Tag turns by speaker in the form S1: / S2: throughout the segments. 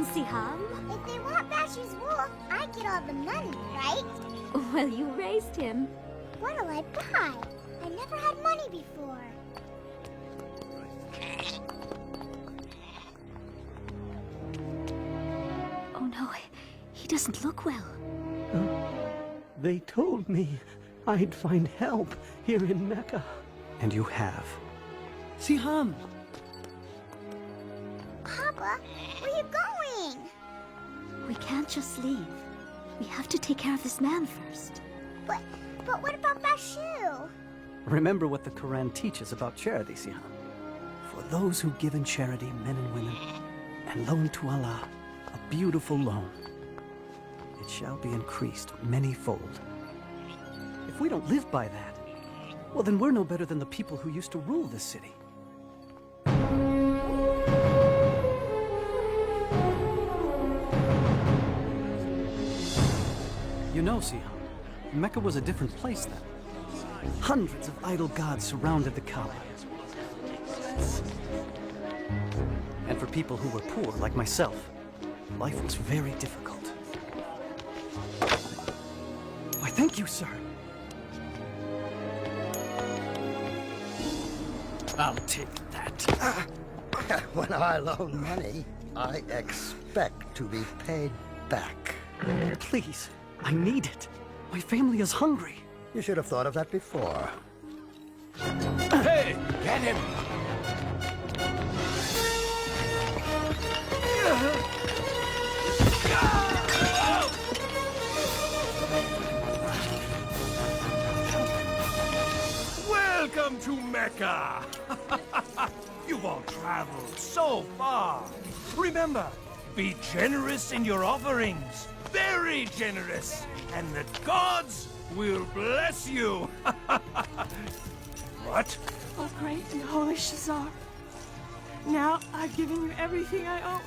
S1: them, Siham.
S2: If they want Bashi's wool, I get all the money, right?
S1: Well, you raised him.
S2: What'll I buy? I never had money before.
S1: Oh no, he doesn't look well.
S3: They told me I'd find help here in Mecca.
S4: And you have.
S3: Siham!
S2: Papa, where you going?
S1: We can't just leave. We have to take care of this man first.
S2: But what about Bashu?
S4: Remember what the Quran teaches about charity, Siham. For those who give in charity, men and women, and loan to Allah a beautiful loan, it shall be increased many-fold. If we don't live by that, well, then we're no better than the people who used to rule this city. You know, Siham, Mecca was a different place then. Hundreds of idol gods surrounded the Kaaba. And for people who were poor, like myself, life was very difficult. Why, thank you, sir. I'll take that.
S5: When I loan money, I expect to be paid back.
S4: Please, I need it. My family is hungry.
S5: You should have thought of that before.
S6: Hey, get him! Welcome to Mecca! You've all traveled so far. Remember, be generous in your offerings. Very generous. And the gods will bless you. What?
S7: Oh, great and holy Shazar. Now I've given you everything I owe.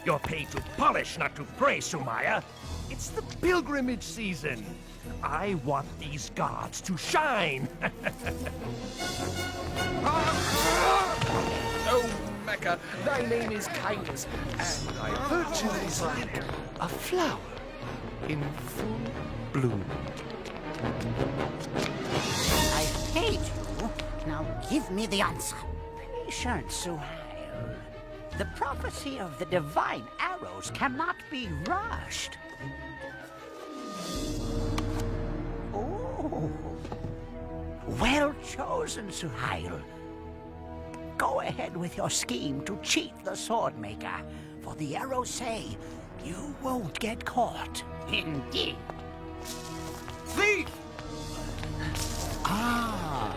S6: You're paid to polish, not to pray, Sumaya. It's the pilgrimage season. I want these gods to shine. Oh, Mecca, thy name is kindness, and thy virtue is like a flower in full bloom.
S8: I paid you. Now give me the answer. Patience, Suhail. The prophecy of the divine arrows cannot be rushed. Oh, well chosen, Suhail. Go ahead with your scheme to cheat the sword maker, for the arrows say you won't get caught. Indeed.
S6: Thief!
S9: Ah,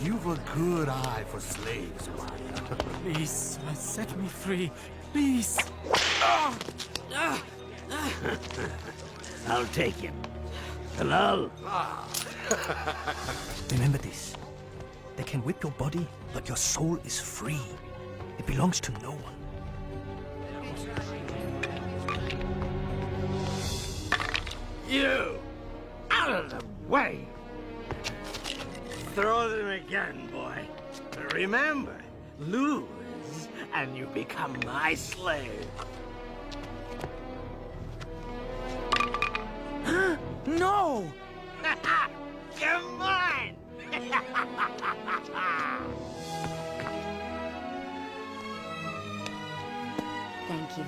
S9: you've a good eye for slaves, Maya.
S3: Please, set me free. Please.
S9: I'll take him. Hello?
S4: Remember this. They can whip your body, but your soul is free. It belongs to no one.
S9: You! Out of the way! Throw them again, boy. Remember, lose, and you become my slave.
S4: No!
S9: Come on!
S1: Thank you.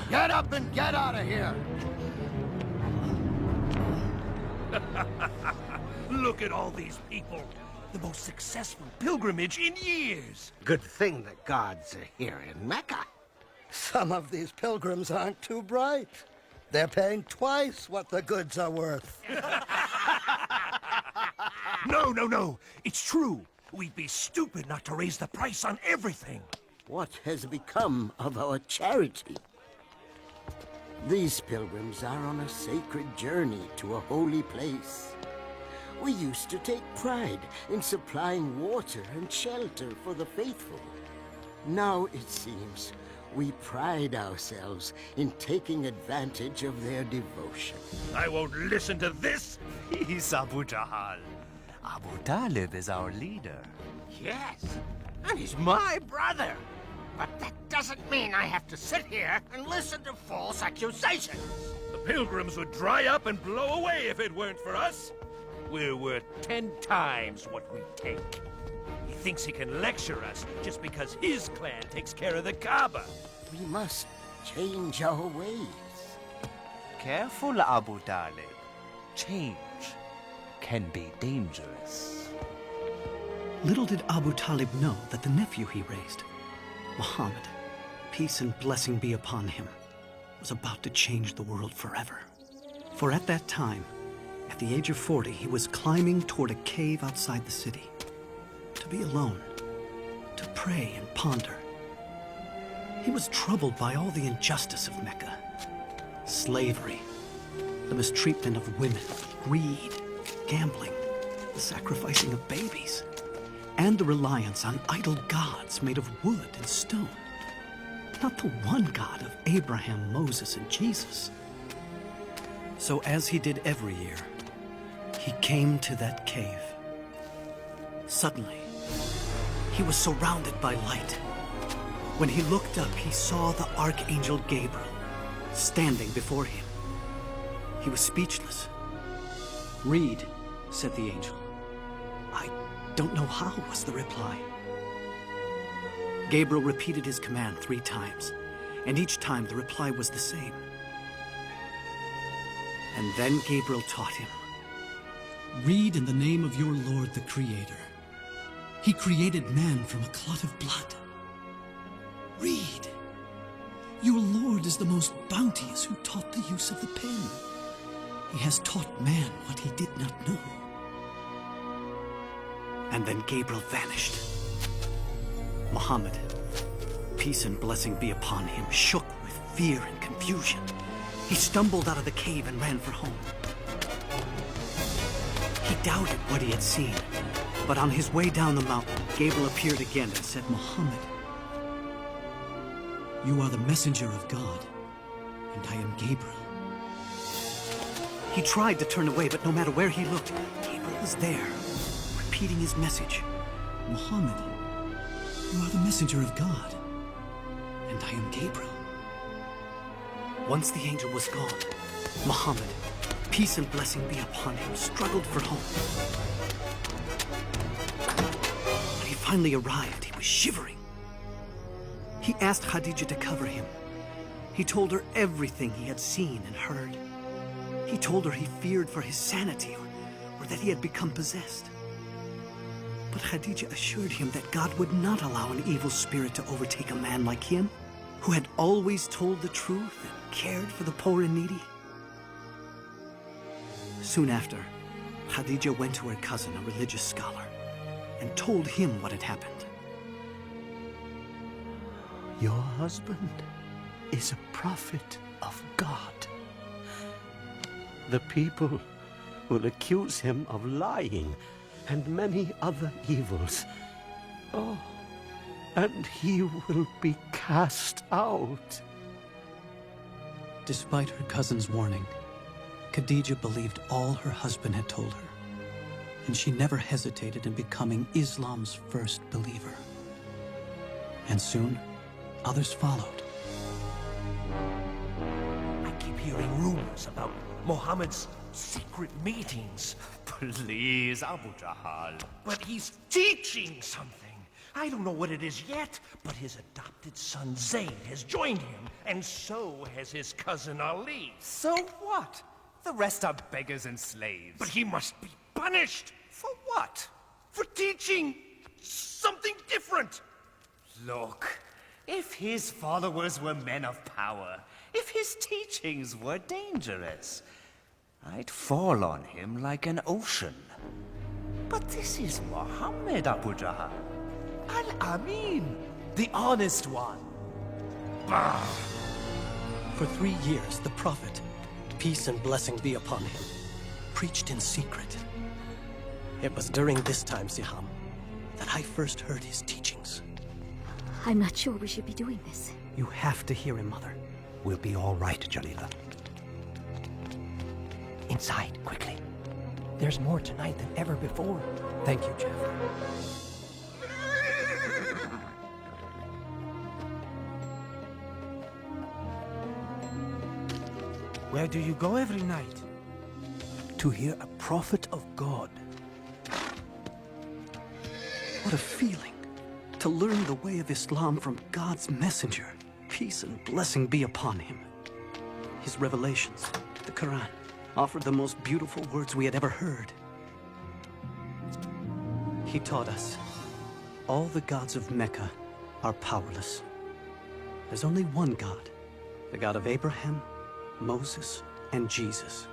S5: Get up and get out of here!
S6: Look at all these people. The most successful pilgrimage in years.
S9: Good thing the gods are here in Mecca.
S5: Some of these pilgrims aren't too bright. They're paying twice what the goods are worth.
S6: No, no, no. It's true. We'd be stupid not to raise the price on everything.
S10: What has become of our charity? These pilgrims are on a sacred journey to a holy place. We used to take pride in supplying water and shelter for the faithful. Now, it seems, we pride ourselves in taking advantage of their devotion.
S6: I won't listen to this.
S11: He's Abu Jahal. Abu Talib is our leader.
S9: Yes, and he's my brother. But that doesn't mean I have to sit here and listen to false accusations.
S6: The pilgrims would dry up and blow away if it weren't for us. We're worth 10 times what we take. He thinks he can lecture us just because his clan takes care of the Kaaba.
S10: We must change our ways.
S11: Careful, Abu Talib. Change can be dangerous.
S4: Little did Abu Talib know that the nephew he raised, Muhammad, peace and blessing be upon him, was about to change the world forever. For at that time, at the age of 40, he was climbing toward a cave outside the city. To be alone, to pray and ponder. He was troubled by all the injustice of Mecca. Slavery, the mistreatment of women, greed, gambling, the sacrificing of babies, and the reliance on idol gods made of wood and stone. Not the one God of Abraham, Moses, and Jesus. So as he did every year, he came to that cave. Suddenly, he was surrounded by light. When he looked up, he saw the Archangel Gabriel standing before him. He was speechless. "Read," said the angel. "I don't know how," was the reply. Gabriel repeated his command 3 times, and each time the reply was the same. And then Gabriel taught him.
S12: "Read in the name of your Lord the Creator. He created man from a clot of blood. Read. Your Lord is the most bounteous who taught the use of the pen. He has taught man what he did not know."
S4: And then Gabriel vanished. Muhammad, peace and blessing be upon him, shook with fear and confusion. He stumbled out of the cave and ran for home. He doubted what he had seen, but on his way down the mountain, Gabriel appeared again and said,
S12: "Muhammad, you are the messenger of God, and I am Gabriel."
S4: He tried to turn away, but no matter where he looked, Gabriel was there, repeating his message.
S12: "Muhammad, you are the messenger of God, and I am Gabriel."
S4: Once the angel was gone, Muhammad, peace and blessing be upon him, struggled for home. When he finally arrived, he was shivering. He asked Khadija to cover him. He told her everything he had seen and heard. He told her he feared for his sanity or that he had become possessed. But Khadija assured him that God would not allow an evil spirit to overtake a man like him, who had always told the truth and cared for the poor and needy. Soon after, Khadija went to her cousin, a religious scholar, and told him what had happened.
S3: Your husband is a prophet of God. The people will accuse him of lying and many other evils. Oh, and he will be cast out.
S4: Despite her cousin's warning, Khadija believed all her husband had told her, and she never hesitated in becoming Islam's first believer. And soon, others followed.
S6: I keep hearing rumors about Muhammad's secret meetings.
S11: Please, Abu Jahal.
S6: But he's teaching something. I don't know what it is yet, but his adopted son Zayd has joined him, and so has his cousin Ali.
S11: So what? The rest are beggars and slaves.
S6: But he must be punished. For what? For teaching something different.
S11: Look, if his followers were men of power, if his teachings were dangerous, I'd fall on him like an ocean. But this is Muhammad, Abu Jahal. Al-Amin, the honest one.
S6: Bah!
S13: For 3 years, the Prophet, peace and blessing be upon him, preached in secret. It was during this time, Siham, that I first heard his teachings.
S1: I'm not sure we should be doing this.
S4: You have to hear him, Mother.
S8: We'll be all right, Jalila. Inside, quickly.
S3: There's more tonight than ever before.
S13: Thank you, Jeff.
S6: Where do you go every night?
S4: To hear a prophet of God. What a feeling to learn the way of Islam from God's messenger. Peace and blessing be upon him. His revelations, the Quran, offered the most beautiful words we had ever heard. He taught us all the gods of Mecca are powerless. There's only one God, the God of Abraham, Moses, and Jesus.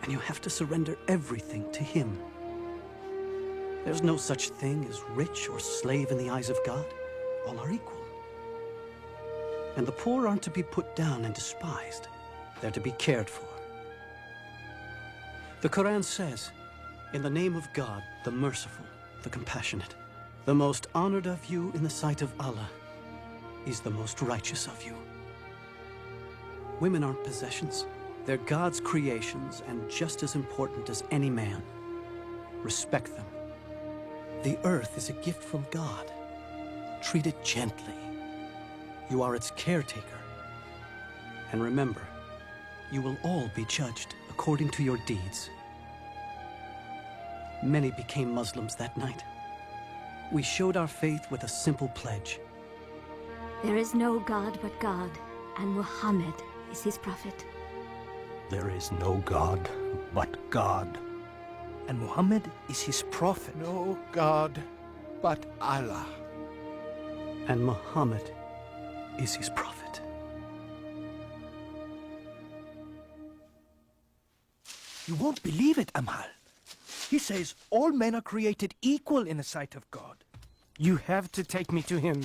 S4: And you have to surrender everything to him. There's no such thing as rich or slave in the eyes of God. All are equal. And the poor aren't to be put down and despised. They're to be cared for. The Quran says, in the name of God, the merciful, the compassionate, the most honored of you in the sight of Allah is the most righteous of you. Women aren't possessions. They're God's creations and just as important as any man. Respect them. The earth is a gift from God. Treat it gently. You are its caretaker. And remember, you will all be judged according to your deeds. Many became Muslims that night. We showed our faith with a simple pledge.
S1: There is no God but God, and Muhammad is his prophet.
S6: There is no God but God. And Muhammad is his prophet.
S14: No God but Allah.
S4: And Muhammad is his prophet.
S6: You won't believe it, Amal. He says all men are created equal in the sight of God.
S14: You have to take me to him.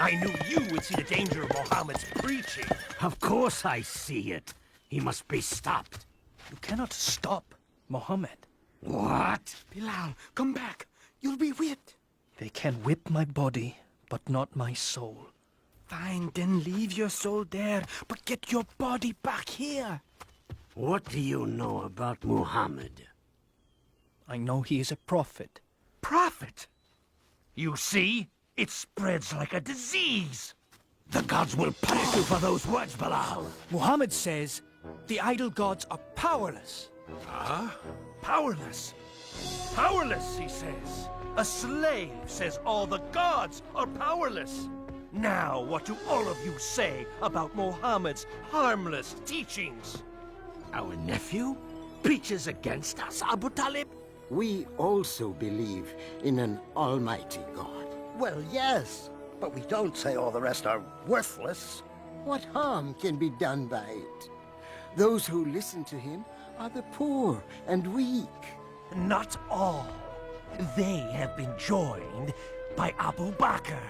S6: I knew you would see the danger of Muhammad's preaching.
S8: Of course I see it. He must be stopped.
S6: You cannot stop Muhammad.
S8: What?
S14: Bilal, come back. You'll be whipped.
S6: They can whip my body, but not my soul.
S14: Fine, then leave your soul there, but get your body back here.
S8: What do you know about Muhammad?
S6: I know he is a prophet.
S14: Prophet?
S6: You see? It spreads like a disease.
S8: The gods will punish you for those words, Bilal.
S6: Muhammad says the idol gods are powerless.
S14: Huh?
S6: Powerless. Powerless, he says. A slave says all the gods are powerless. Now, what do all of you say about Muhammad's harmless teachings?
S8: Our nephew preaches against us, Abu Talib?
S10: We also believe in an almighty God.
S5: Well, yes, but we don't say all the rest are worthless.
S10: What harm can be done by it? Those who listen to him are the poor and weak.
S6: Not all. They have been joined by Abu Bakr.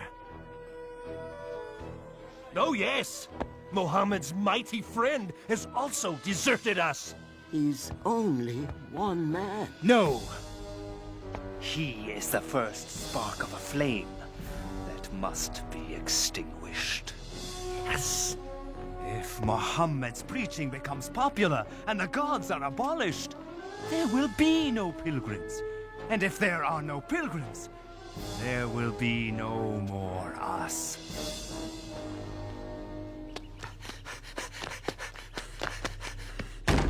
S6: Oh yes, Muhammad's mighty friend has also deserted us.
S10: He's only one man.
S11: No. He is the first spark of a flame that must be extinguished.
S6: Yes.
S11: If Muhammad's preaching becomes popular and the gods are abolished, there will be no pilgrims. And if there are no pilgrims, there will be no more us.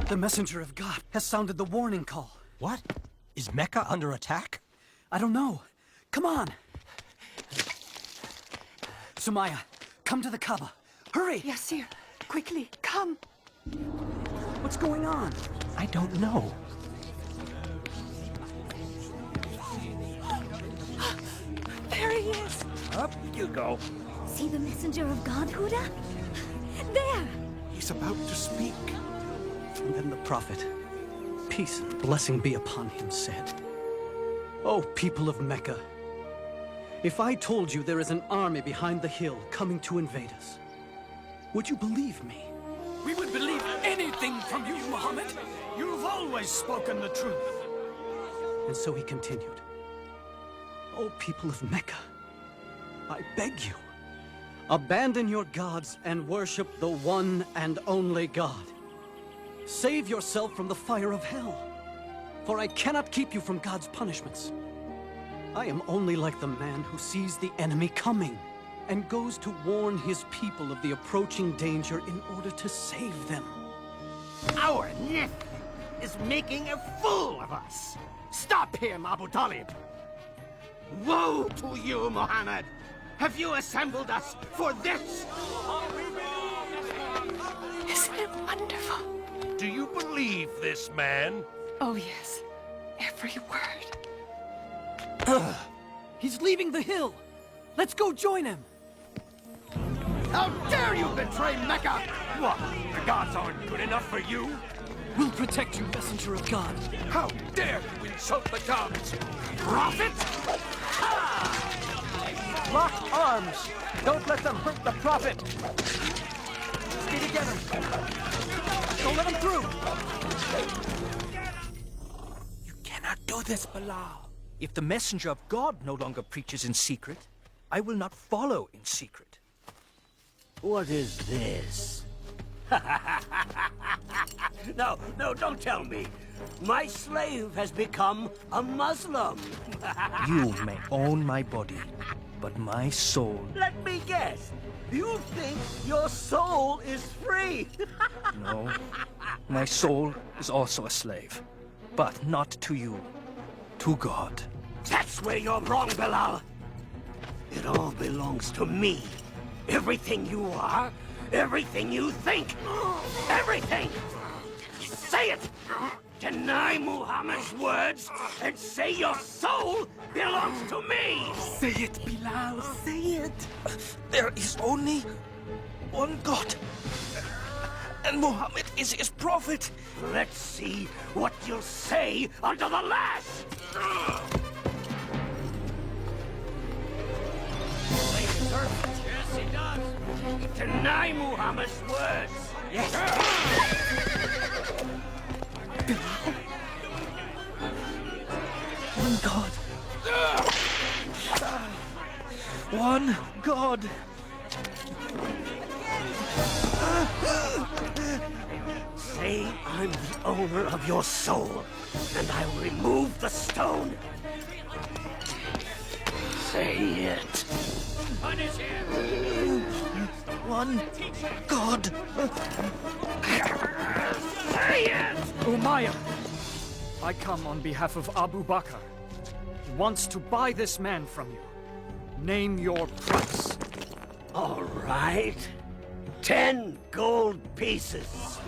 S4: The messenger of God has sounded the warning call.
S6: What? Is Mecca under attack?
S4: I don't know. Come on. Sumaya, come to the Kaaba. Hurry!
S7: Yasir, quickly, come.
S4: What's going on?
S6: I don't know.
S7: There he is.
S11: Up you go.
S1: See the messenger of God, Huda? There!
S14: He's about to speak.
S4: And then the prophet, peace and blessing be upon him, said, "O people of Mecca, if I told you there is an army behind the hill coming to invade us, would you believe me?"
S12: We would believe anything from you, Muhammad. You've always spoken the truth.
S4: And so he continued, "O people of Mecca, I beg you, abandon your gods and worship the one and only God. Save yourself from the fire of hell, for I cannot keep you from God's punishments. I am only like the man who sees the enemy coming and goes to warn his people of the approaching danger in order to save them.
S9: Our nephew is making a fool of us. Stop him, Abu Talib. Woe to you, Muhammad. Have you assembled us for this?
S7: Isn't it wonderful?
S6: Do you believe this man?
S7: Oh, yes. Every word.
S4: He's leaving the hill. Let's go join him.
S9: How dare you betray Mecca? What? The gods aren't good enough for you?
S4: We'll protect you, messenger of God.
S6: How dare you insult the gods?
S9: Prophet?
S4: Lock arms. Don't let them hurt the prophet. Stay together. Don't let them through.
S14: You cannot do this, Bilal.
S15: If the messenger of God no longer preaches in secret, I will not follow in secret.
S8: What is this? No, don't tell me. My slave has become a Muslim.
S15: You may own my body, but my soul...
S8: Let me guess. You think your soul is free?
S15: No. My soul is also a slave, but not to you. To God.
S8: That's where you're wrong, Bilal. It all belongs to me. Everything you are, everything you think, everything! Say it! Deny Muhammad's words and say your soul belongs to me!
S14: Say it, Bilal, say it!
S15: There is only one God, and Muhammad is his prophet.
S8: Let's see what you'll say under the lash! Yes, he does. Deny Muhammad's words. Yes.
S15: One God. One God.
S8: Say I'm the owner of your soul, and I will remove the stone. Say it. Punish him.
S15: One God.
S8: Say it!
S4: Umayyah, I come on behalf of Abu Bakr. He wants to buy this man from you. Name your price.
S8: All right. 10 gold pieces.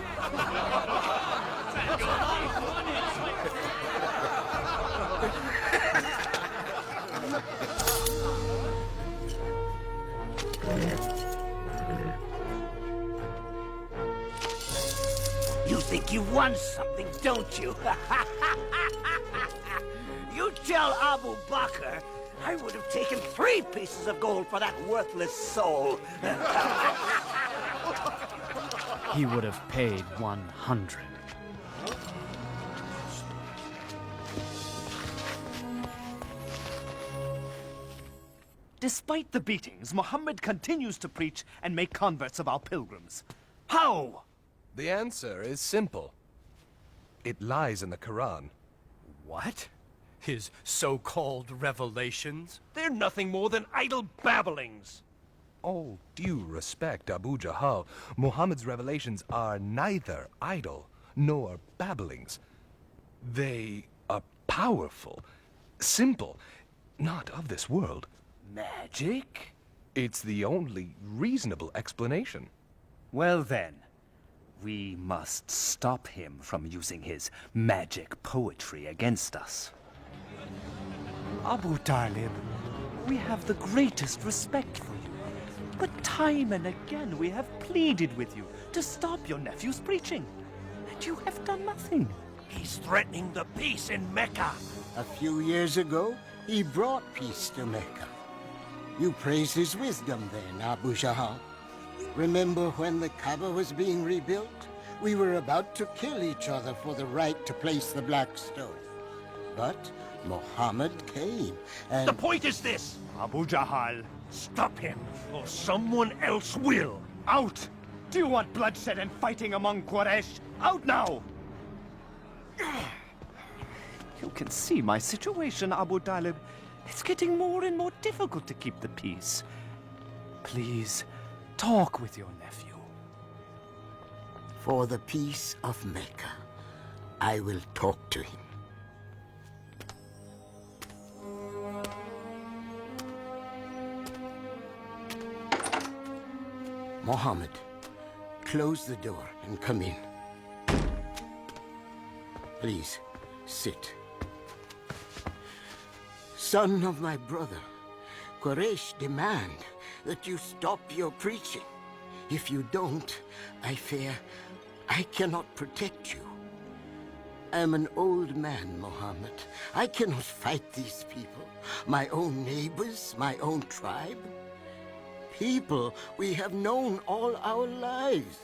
S8: You think you won something, don't you? You tell Abu Bakr I would have taken 3 pieces of gold for that worthless soul.
S4: He would have paid 100.
S9: Despite the beatings, Muhammad continues to preach and make converts of our pilgrims. How?
S6: The answer is simple. It lies in the Quran.
S14: What? His so-called revelations?
S6: They're nothing more than idle babblings. All due respect, Abu Jahal, Muhammad's revelations are neither idle nor babblings. They are powerful, simple, not of this world.
S11: Magic?
S6: It's the only reasonable explanation.
S11: Well then, we must stop him from using his magic poetry against us. Abu Talib, we have the greatest respect for you. But time and again we have pleaded with you to stop your nephew's preaching. And you have done nothing.
S8: He's threatening the peace in Mecca. A few years ago, he brought peace to Mecca. You praised his wisdom then, Abu Jahal. Remember when the Kaaba was being rebuilt? We were about to kill each other for the right to place the black stone. But Muhammad came, and...
S9: The point is this, Abu Jahal. Stop him, or someone else will. Out! Do you want bloodshed and fighting among Quraysh? Out now! You can see my situation, Abu Talib. It's getting more and more difficult to keep the peace. Please, talk with your nephew.
S10: For the peace of Mecca, I will talk to him. Muhammad, close the door and come in. Please, sit. Son of my brother, Quraysh demand that you stop your preaching. If you don't, I fear I cannot protect you. I am an old man, Muhammad. I cannot fight these people, my own neighbors, my own tribe. People we have known all our lives.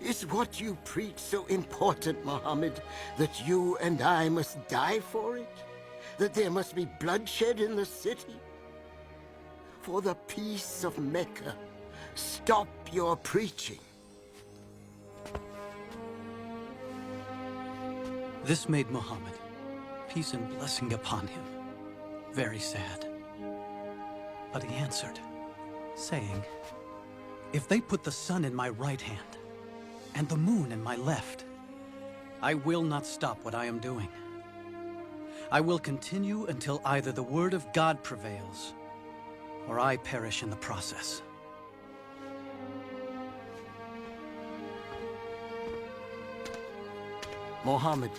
S10: Is what you preach so important, Muhammad, that you and I must die for it? That there must be bloodshed in the city? For the peace of Mecca, stop your preaching.
S4: This made Muhammad, peace and blessing upon him, very sad. But he answered, saying, "If they put the sun in my right hand and the moon in my left, I will not stop what I am doing. I will continue until either the word of God prevails or I perish in the process."
S10: Muhammad,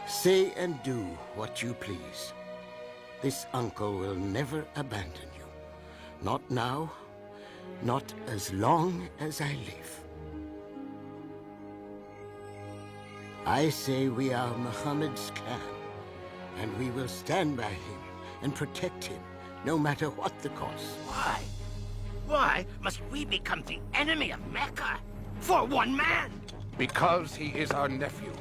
S10: say and do what you please. This uncle will never abandon you. Not now, not as long as I live. I say we are Muhammad's clan, and we will stand by him and protect him, no matter what the cost.
S9: Why? Why must we become the enemy of Mecca? For one man?
S16: Because he is our nephew,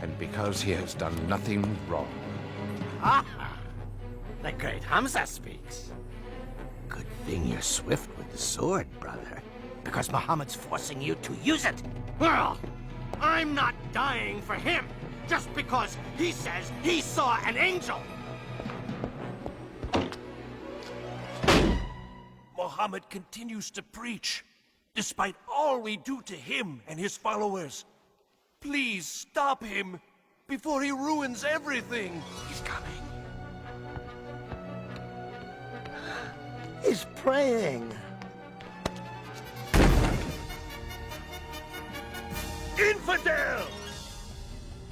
S16: and because he has done nothing wrong.
S9: Ah! The great Hamza speaks. Good thing you're swift with the sword, brother, because Muhammad's forcing you to use it. Well, I'm not dying for him, just because he says he saw an angel.
S6: Muhammad continues to preach, despite all we do to him and his followers. Please stop him before he ruins everything.
S9: He's coming.
S5: He's praying.
S6: Infidel!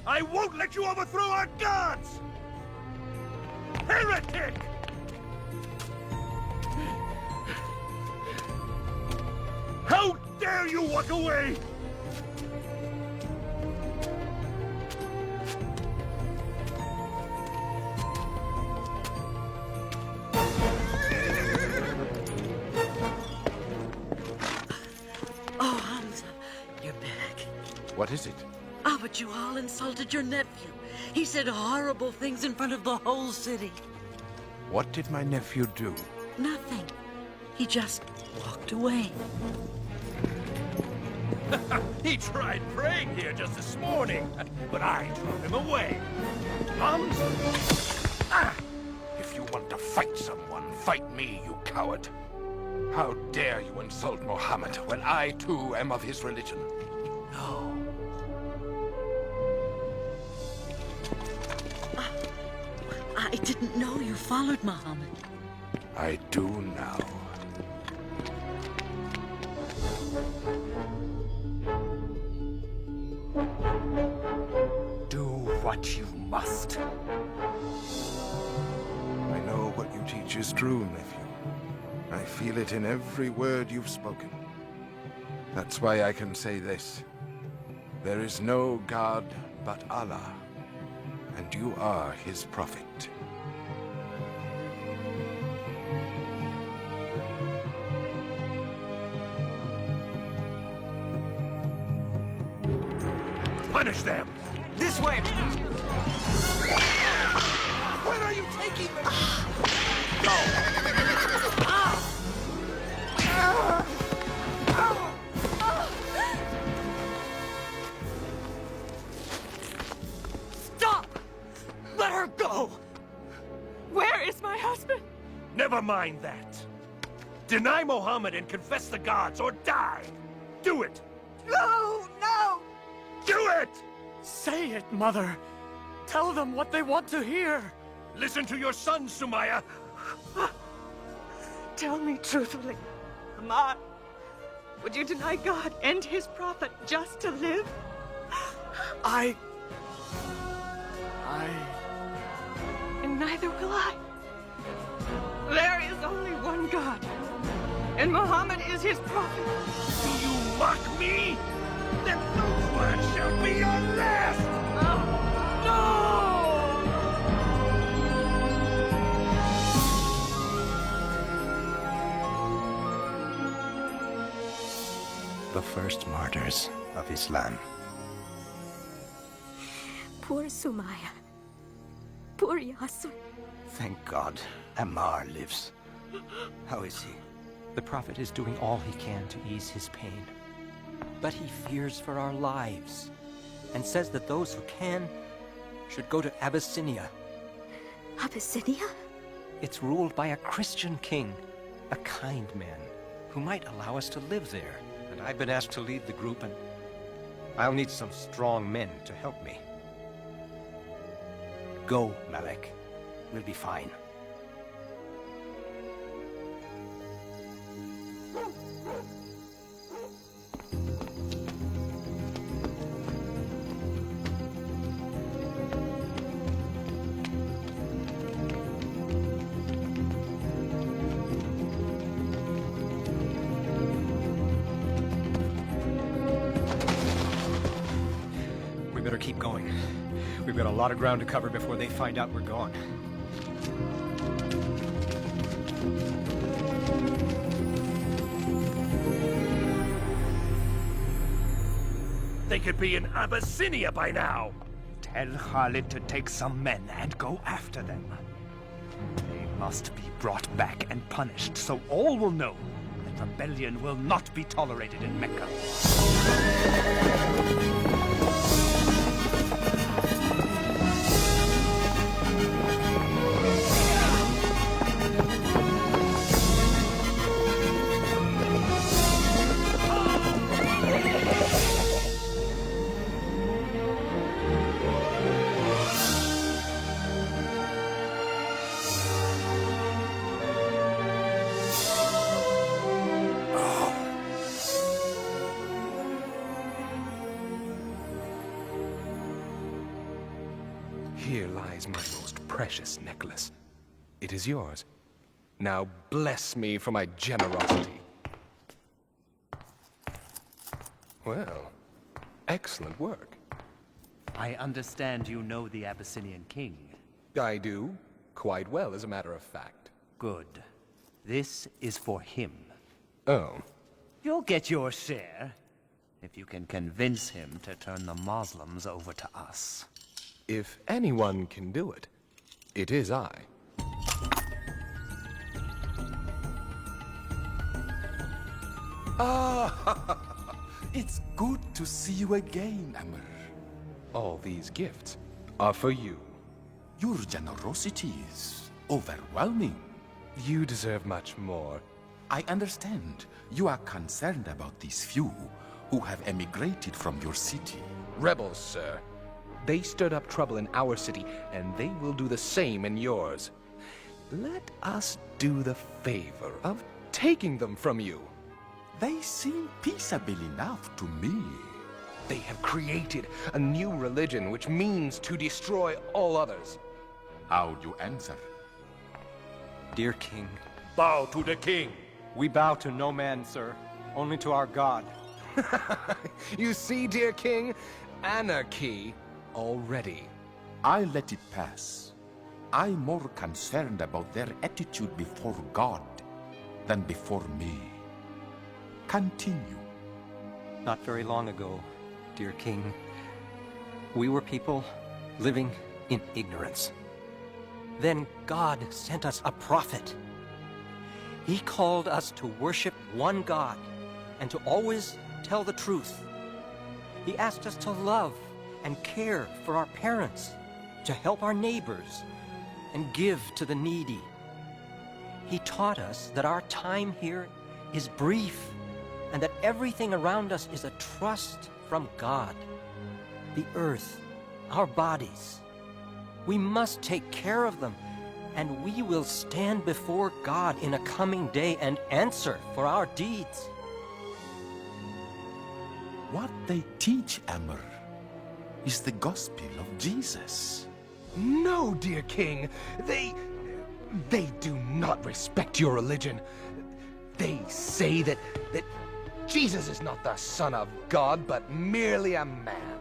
S6: I won't let you overthrow our gods! Heretic! How dare you walk away!
S17: Oh, Hamza, you're back.
S16: What is it?
S17: Ah, but you all insulted your nephew. He said horrible things in front of the whole city.
S16: What did my nephew do?
S17: Nothing. He just walked away.
S6: He tried praying here just this morning, but I drove him away. Hamza!
S16: Ah! If you want to fight someone, fight me, you coward. How dare you insult Muhammad when I, too, am of his religion?
S17: No. I didn't know you followed Muhammad.
S16: I do now.
S9: Do what you must.
S16: I know what you teach is true, nephew. I feel it in every word you've spoken. That's why I can say this. There is no God but Allah, and you are his prophet.
S6: Punish them!
S9: This way!
S6: Where are you taking me?
S9: Go!
S17: Stop! Let her go!
S7: Where is my husband?
S6: Never mind that. Deny Muhammad and confess the gods, or die! Do it!
S7: No! No!
S6: Do it!
S14: Say it, Mother. Tell them what they want to hear.
S6: Listen to your son, Sumaya.
S7: Tell me truthfully, Ammar, would you deny God and his prophet just to live? And neither will I. There is only one God, and Muhammad is his prophet.
S6: Do you mock me? Then those words shall be your last!
S7: No!
S9: The first martyrs of Islam.
S1: Poor Sumaya. Poor Yasser.
S9: Thank God, Ammar lives. How is he?
S18: The Prophet is doing all he can to ease his pain. But he fears for our lives, and says that those who can should go to Abyssinia.
S1: Abyssinia?
S18: It's ruled by a Christian king, a kind man, who might allow us to live there. And I've been asked to lead the group, and I'll need some strong men to help me.
S9: Go, Malek. We'll be fine.
S18: We better keep going. We've got a lot of ground to cover before they find out we're gone.
S6: They could be in Abyssinia by now.
S11: Tell Khalid to take some men and go after them. They must be brought back and punished, so all will know that rebellion will not be tolerated in Mecca.
S19: Here lies my most precious necklace. It is yours. Now bless me for my generosity. Well, excellent work.
S11: I understand you know the Abyssinian king.
S19: I do. Quite well, as a matter of fact.
S11: Good. This is for him.
S19: Oh.
S11: You'll get your share, if you can convince him to turn the Muslims over to us.
S19: If anyone can do it, it is I.
S20: Ah, it's good to see you again, Amr.
S19: All these gifts are for you.
S20: Your generosity is overwhelming.
S19: You deserve much more.
S20: I understand. You are concerned about these few who have emigrated from your city.
S19: Rebels, sir. They stirred up trouble in our city, and they will do the same in yours. Let us do the favor of taking them from you.
S20: They seem peaceable enough to me.
S19: They have created a new religion which means to destroy all others.
S20: How do you answer?
S18: Dear King.
S6: Bow to the king.
S18: We bow to no man, sir. Only to our God.
S19: You see, dear King? Anarchy already.
S20: I let it pass. I'm more concerned about their attitude before God than before me. Continue.
S18: Not very long ago, dear King, we were people living in ignorance. Then God sent us a prophet. He called us to worship one God and to always tell the truth. He asked us to love and care for our parents, to help our neighbors, and give to the needy. He taught us that our time here is brief, and that everything around us is a trust from God. The earth, our bodies. We must take care of them, and we will stand before God in a coming day and answer for our deeds.
S20: What they teach, Amr, is the gospel of Jesus.
S19: No, dear king. They do not respect your religion. They say that Jesus is not the Son of God, but merely a man.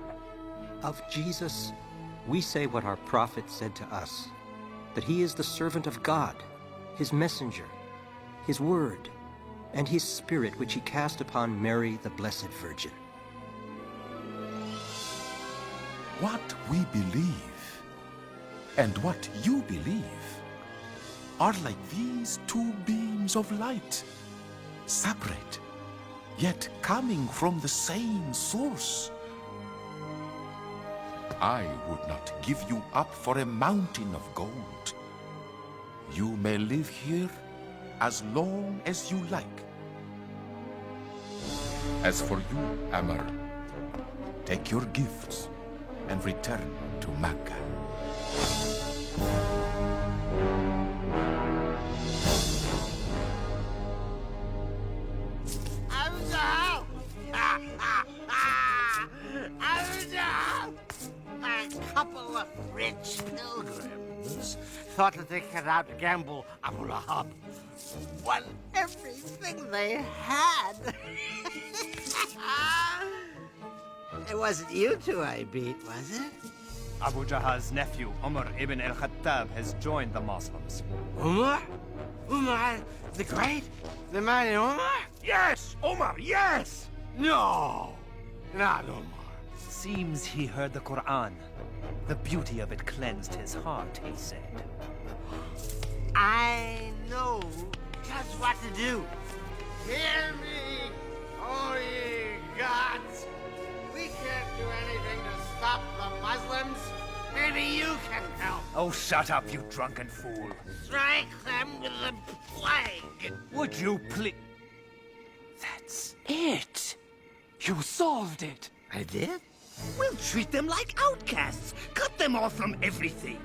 S18: Of Jesus, we say what our prophet said to us, that he is the servant of God, his messenger, his word, and his spirit which he cast upon Mary, the Blessed Virgin.
S20: What we believe and what you believe are like these two beams of light, separate, yet coming from the same source. I would not give you up for a mountain of gold. You may live here as long as you like. As for you, Amr, take your gifts and return to Mecca.
S8: A couple of rich pilgrims thought that they could out-gamble Abu Lahab. Won everything they had. It wasn't you two I beat, was it?
S11: Abu Jahal's nephew, Umar ibn al-Khattab, has joined the Muslims.
S8: Umar? Umar the Great? The mighty Umar?
S6: Yes! Omar, yes!
S8: No! Not Umar.
S11: Seems he heard the Quran. The beauty of it cleansed his heart, he said.
S8: I know just what to do. Hear me, O ye gods! We can't do anything to stop the Muslims. Maybe you can help.
S11: Oh, shut up, you drunken fool.
S8: Strike them with the plague.
S11: Would you please... That's it. You solved it.
S8: I did?
S11: We'll treat them like outcasts. Cut them off from everything.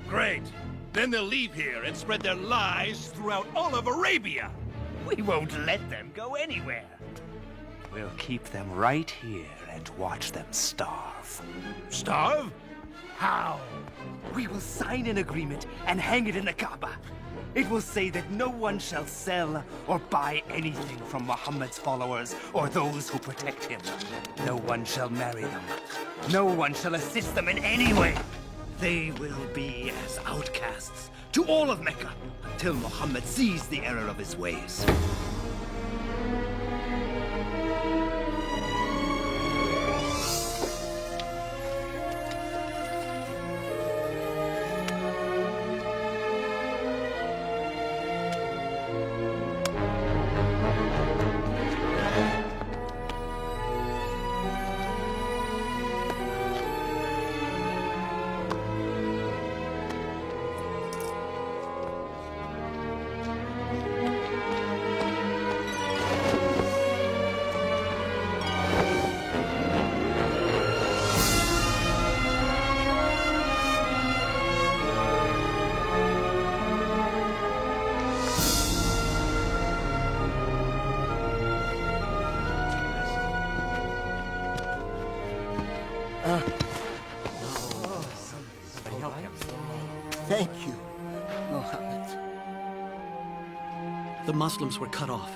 S6: Great. Then they'll leave here and spread their lies throughout all of Arabia.
S11: We won't let them go anywhere. We'll keep them right here and watch them starve.
S6: Starve? How?
S11: We will sign an agreement and hang it in the Kaaba. It will say that no one shall sell or buy anything from Muhammad's followers or those who protect him. No one shall marry them. No one shall assist them in any way. They will be as outcasts to all of Mecca until Muhammad sees the error of his ways.
S10: Thank you, Muhammad.
S12: The Muslims were cut off.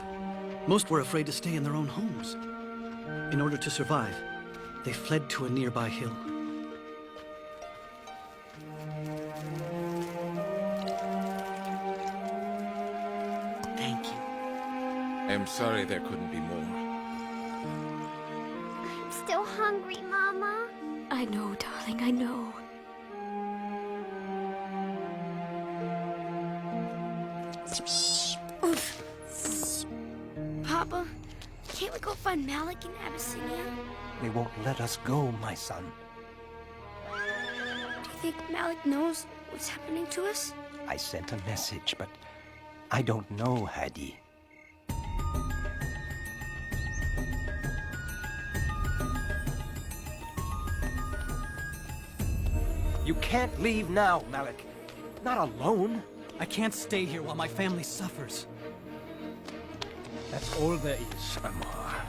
S12: Most were afraid to stay in their own homes. In order to survive, they fled to a nearby hill.
S10: Thank you.
S16: I'm sorry there couldn't be more.
S2: I'm still hungry, Mama.
S1: I know, darling, I know.
S2: Papa, can't we go find Malik in Abyssinia?
S18: They won't let us go, my son.
S2: Do you think Malik knows what's happening to us?
S18: I sent a message, but I don't know, Hadi. You can't leave now, Malik. Not alone.
S12: I can't stay here while my family suffers.
S15: That's all there is, Ammar.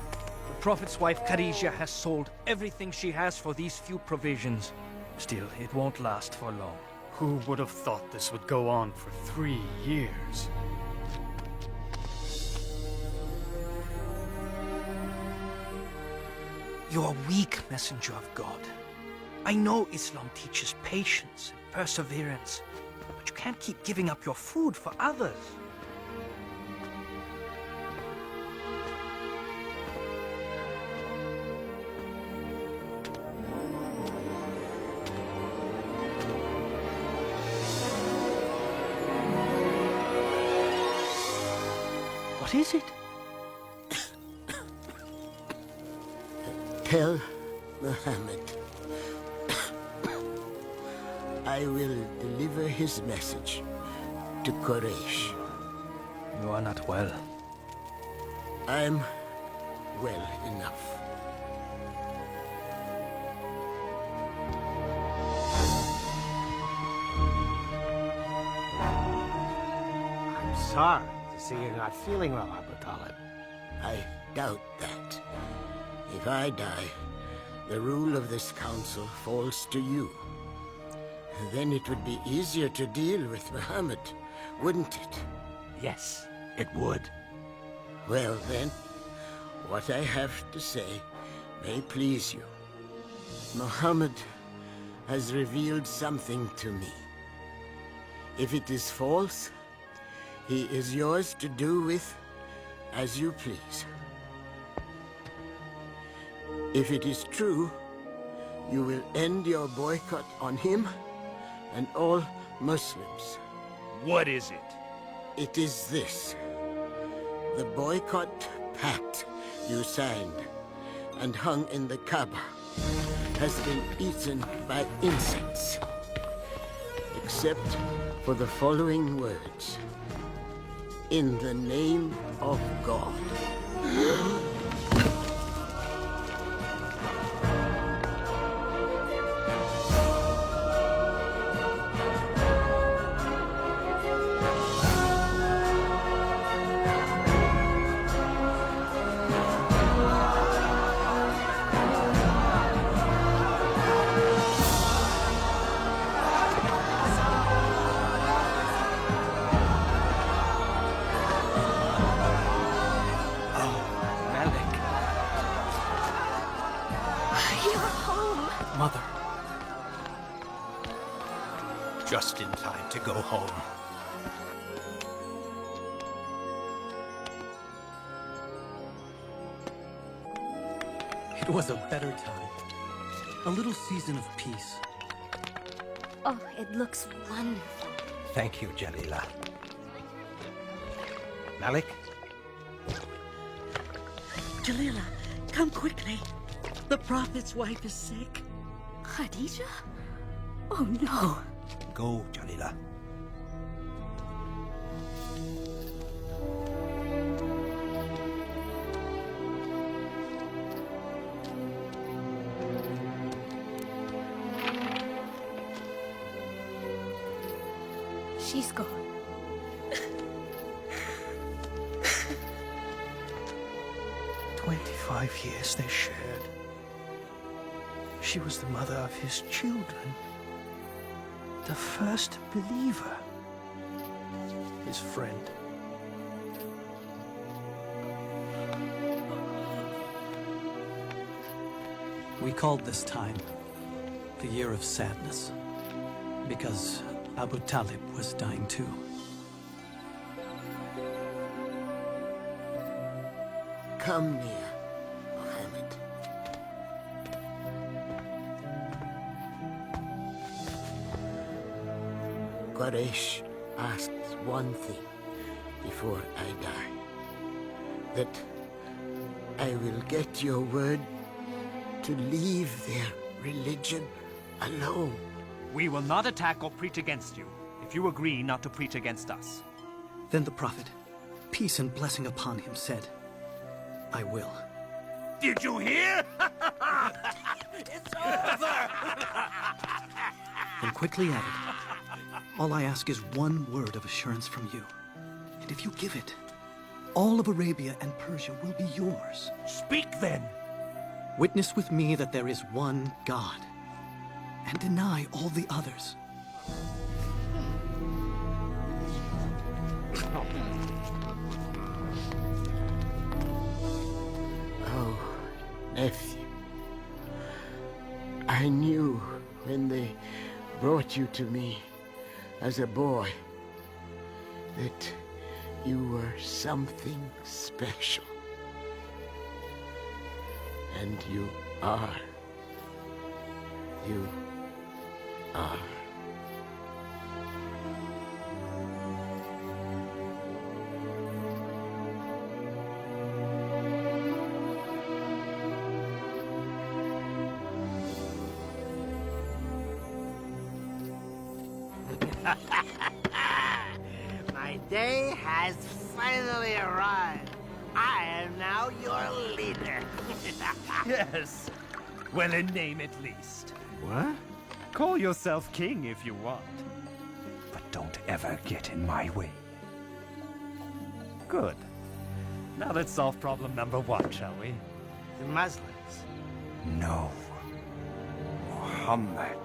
S15: The Prophet's wife Khadijah has sold everything she has for these few provisions. Still, it won't last for long.
S21: Who would have thought this would go on for 3 years?
S15: You're a weak messenger of God. I know Islam teaches patience and perseverance, but you can't keep giving up your food for others. What is it?
S10: Tell Muhammad I will deliver his message to Quraysh.
S15: You are not well.
S10: I'm well enough.
S9: I'm sorry to see you're not feeling well, Abu Talib.
S10: I doubt that. If I die, the rule of this council falls to you. Then it would be easier to deal with Muhammad, wouldn't it?
S9: Yes, it would.
S10: Well then, what I have to say may please you. Muhammad has revealed something to me. If it is false, he is yours to do with as you please. If it is true, you will end your boycott on him and all Muslims.
S6: What is it?
S10: It is this. The boycott pact you signed and hung in the Kaaba has been eaten by insects. Except for the following words. In the name of God.
S18: Mother. Just in time to go home.
S12: It was a better time. A little season of peace.
S1: Oh, it looks wonderful.
S18: Thank you, Jalila. Malik?
S17: Jalila, come quickly. The Prophet's wife is sick.
S1: Khadijah? Oh no.
S18: Go, Jalila.
S1: She's gone.
S15: 25 years they shared. She was the mother of his children. The first believer. His friend.
S12: We called this time the Year of Sadness, because Abu Talib was dying too.
S10: Come near, Muhammad. Quraysh asks one thing before I die. That I will get your word to leave their religion alone.
S11: We will not attack or preach against you, if you agree not to preach against us.
S12: Then the Prophet, peace and blessing upon him, said, I will.
S6: Did you hear?
S11: It's over!
S4: Then quickly added, all I ask is one word of assurance from you. And if you give it, all of Arabia and Persia will be yours.
S6: Speak then.
S4: Witness with me that there is one God, and deny all the others.
S10: Oh, nephew. I knew when they brought you to me as a boy that you were something special. And you are. You are.
S9: My day has finally arrived. I am now your leader.
S11: Yes. Well, a name at least.
S9: What?
S11: Call yourself king if you want. But don't ever get in my way. Good. Now let's solve problem number 1, shall we?
S9: The Muslims.
S11: No. Muhammad.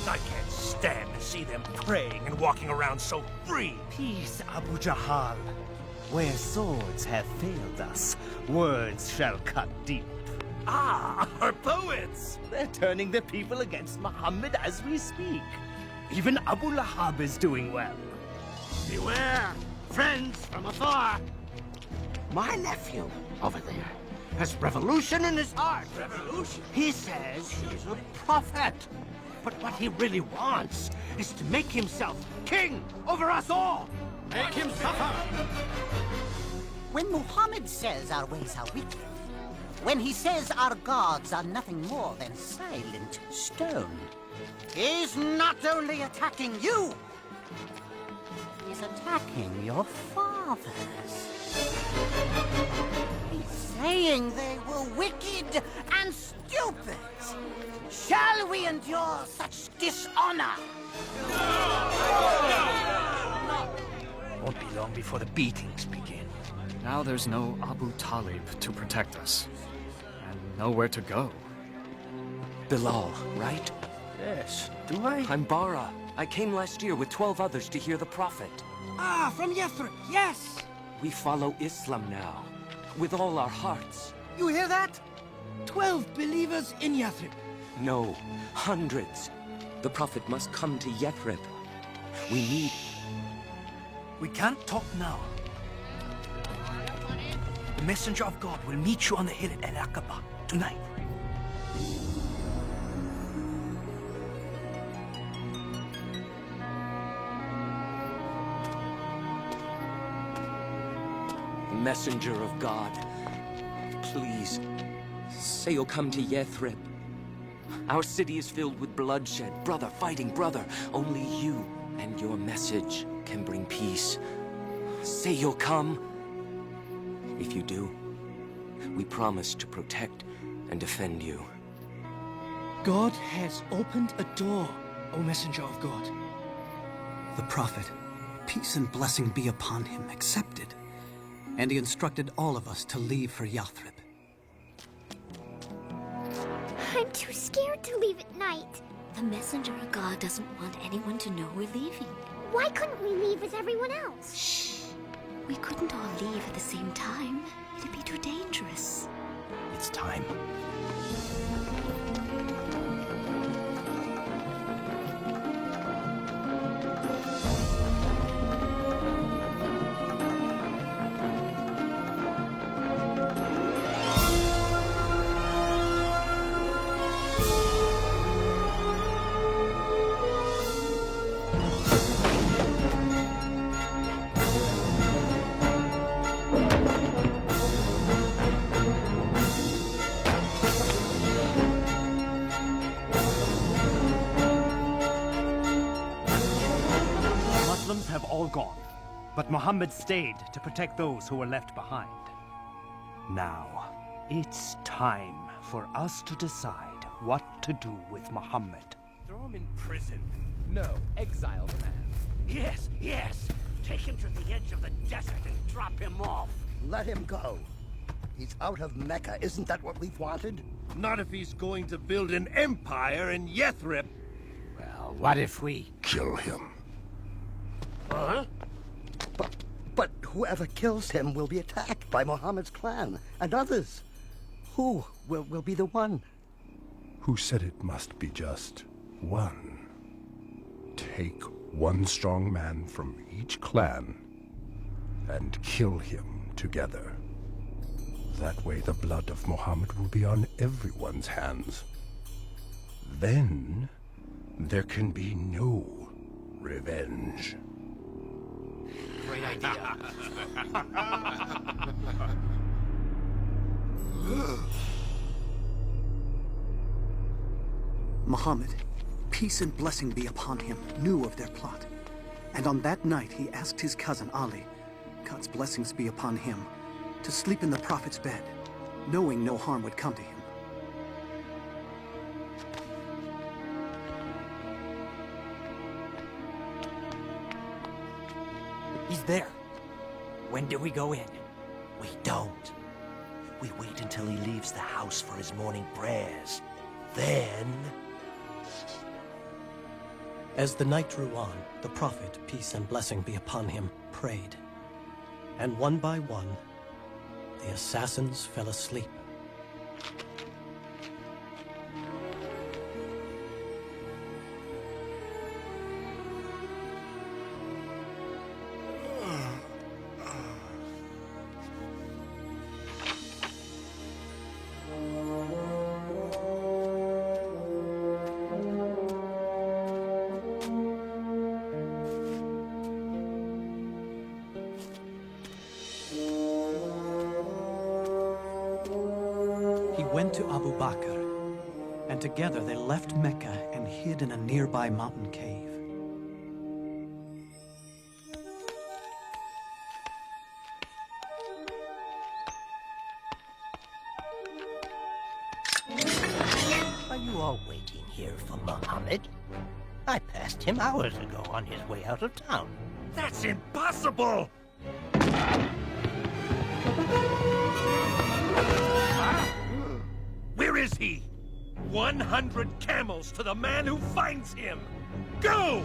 S6: I can't stand to see them praying and walking around so free.
S11: Peace, Abu Jahal. Where swords have failed us, words shall cut deep.
S6: Ah, our poets!
S11: They're turning the people against Muhammad as we speak. Even Abu Lahab is doing well.
S9: Beware, friends from afar. My nephew over there has revolution in his heart.
S6: Revolution?
S9: He says he's a prophet. But what he really wants is to make himself king over us all.
S8: Make him suffer! When Muhammad says our ways are wicked, when he says our gods are nothing more than silent stone, he's not only attacking you, he's attacking your fathers. He's saying they were wicked and stupid. Shall we endure such dishonor?
S15: Won't be long before the beatings begin.
S21: Now there's no Abu Talib to protect us. And nowhere to go.
S3: Bilal, right?
S15: Yes, do I?
S3: I'm Bara. I came last year with 12 others to hear the Prophet.
S17: Ah, from Yathrib, yes!
S3: We follow Islam now, with all our hearts.
S17: You hear that? 12 believers in Yathrib.
S3: No, hundreds. The Prophet must come to Yathrib. We need...
S15: We can't talk now. The messenger of God will meet you on the hill at Al-Aqaba tonight.
S3: The messenger of God. Please, say you'll come to Yathrib. Our city is filled with bloodshed, brother fighting brother. Only you and your message can bring peace. Say you'll come. If you do, we promise to protect and defend you.
S12: God has opened a door, O messenger of God.
S4: The Prophet, peace and blessing be upon him, accepted. And he instructed all of us to leave for Yathrib.
S2: I'm too scared to leave at night.
S1: The messenger of God doesn't want anyone to know we're leaving.
S2: Why couldn't we leave with everyone else?
S1: Shh. We couldn't all leave at the same time. It'd be too dangerous.
S15: It's time.
S13: rebels have all gone, but Muhammad stayed to protect those who were left behind. Now, it's time for us to decide what to do with Muhammad.
S6: Throw him in prison. No, exile the man.
S8: Yes, yes. Take him to the edge of the desert and drop him off.
S5: Let him go. He's out of Mecca. Isn't that what we've wanted?
S6: Not if he's going to build an empire in Yathrib.
S9: Well, what if we
S16: kill him?
S5: Huh? But whoever kills him will be attacked by Muhammad's clan and others. Who will be the one?
S22: Who said it must be just one? Take one strong man from each clan and kill him together. That way the blood of Muhammad will be on everyone's hands. Then there can be no revenge.
S8: Great idea.
S4: Muhammad, peace and blessing be upon him, knew of their plot. And on that night he asked his cousin Ali, God's blessings be upon him, to sleep in the Prophet's bed, knowing no harm would come to him.
S8: He's there. When do we go in? We don't. We wait until he leaves the house for his morning prayers. Then...
S23: As the night drew on, the Prophet, peace and blessing be upon him, prayed. And one by one, the assassins fell asleep. And together they left Mecca and hid in a nearby mountain cave.
S8: Are you all waiting here for Muhammad? I passed him hours ago on his way out of town.
S6: That's impossible! Where is he? 100 camels to the man who finds him! Go!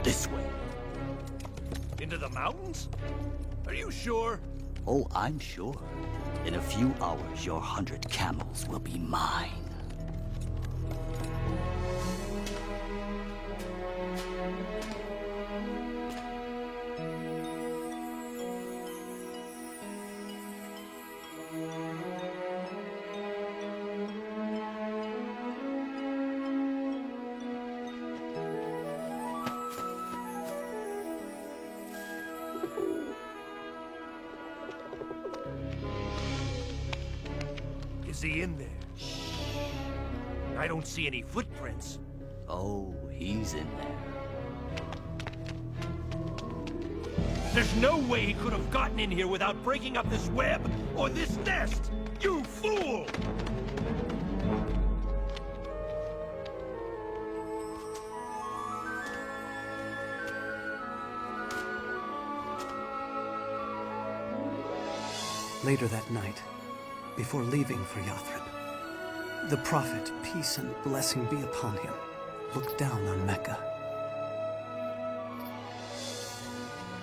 S8: This way.
S6: Into the mountains? Are you sure?
S24: Oh, I'm sure. In a few hours, your 100 camels will be mine.
S6: Is he in there? I don't see any footprints.
S24: Oh, he's in there.
S6: There's no way he could have gotten in here without breaking up this web or this nest! You fool!
S4: Later that night, before leaving for Yathrib, the Prophet, peace and blessing be upon him, looked down on Mecca.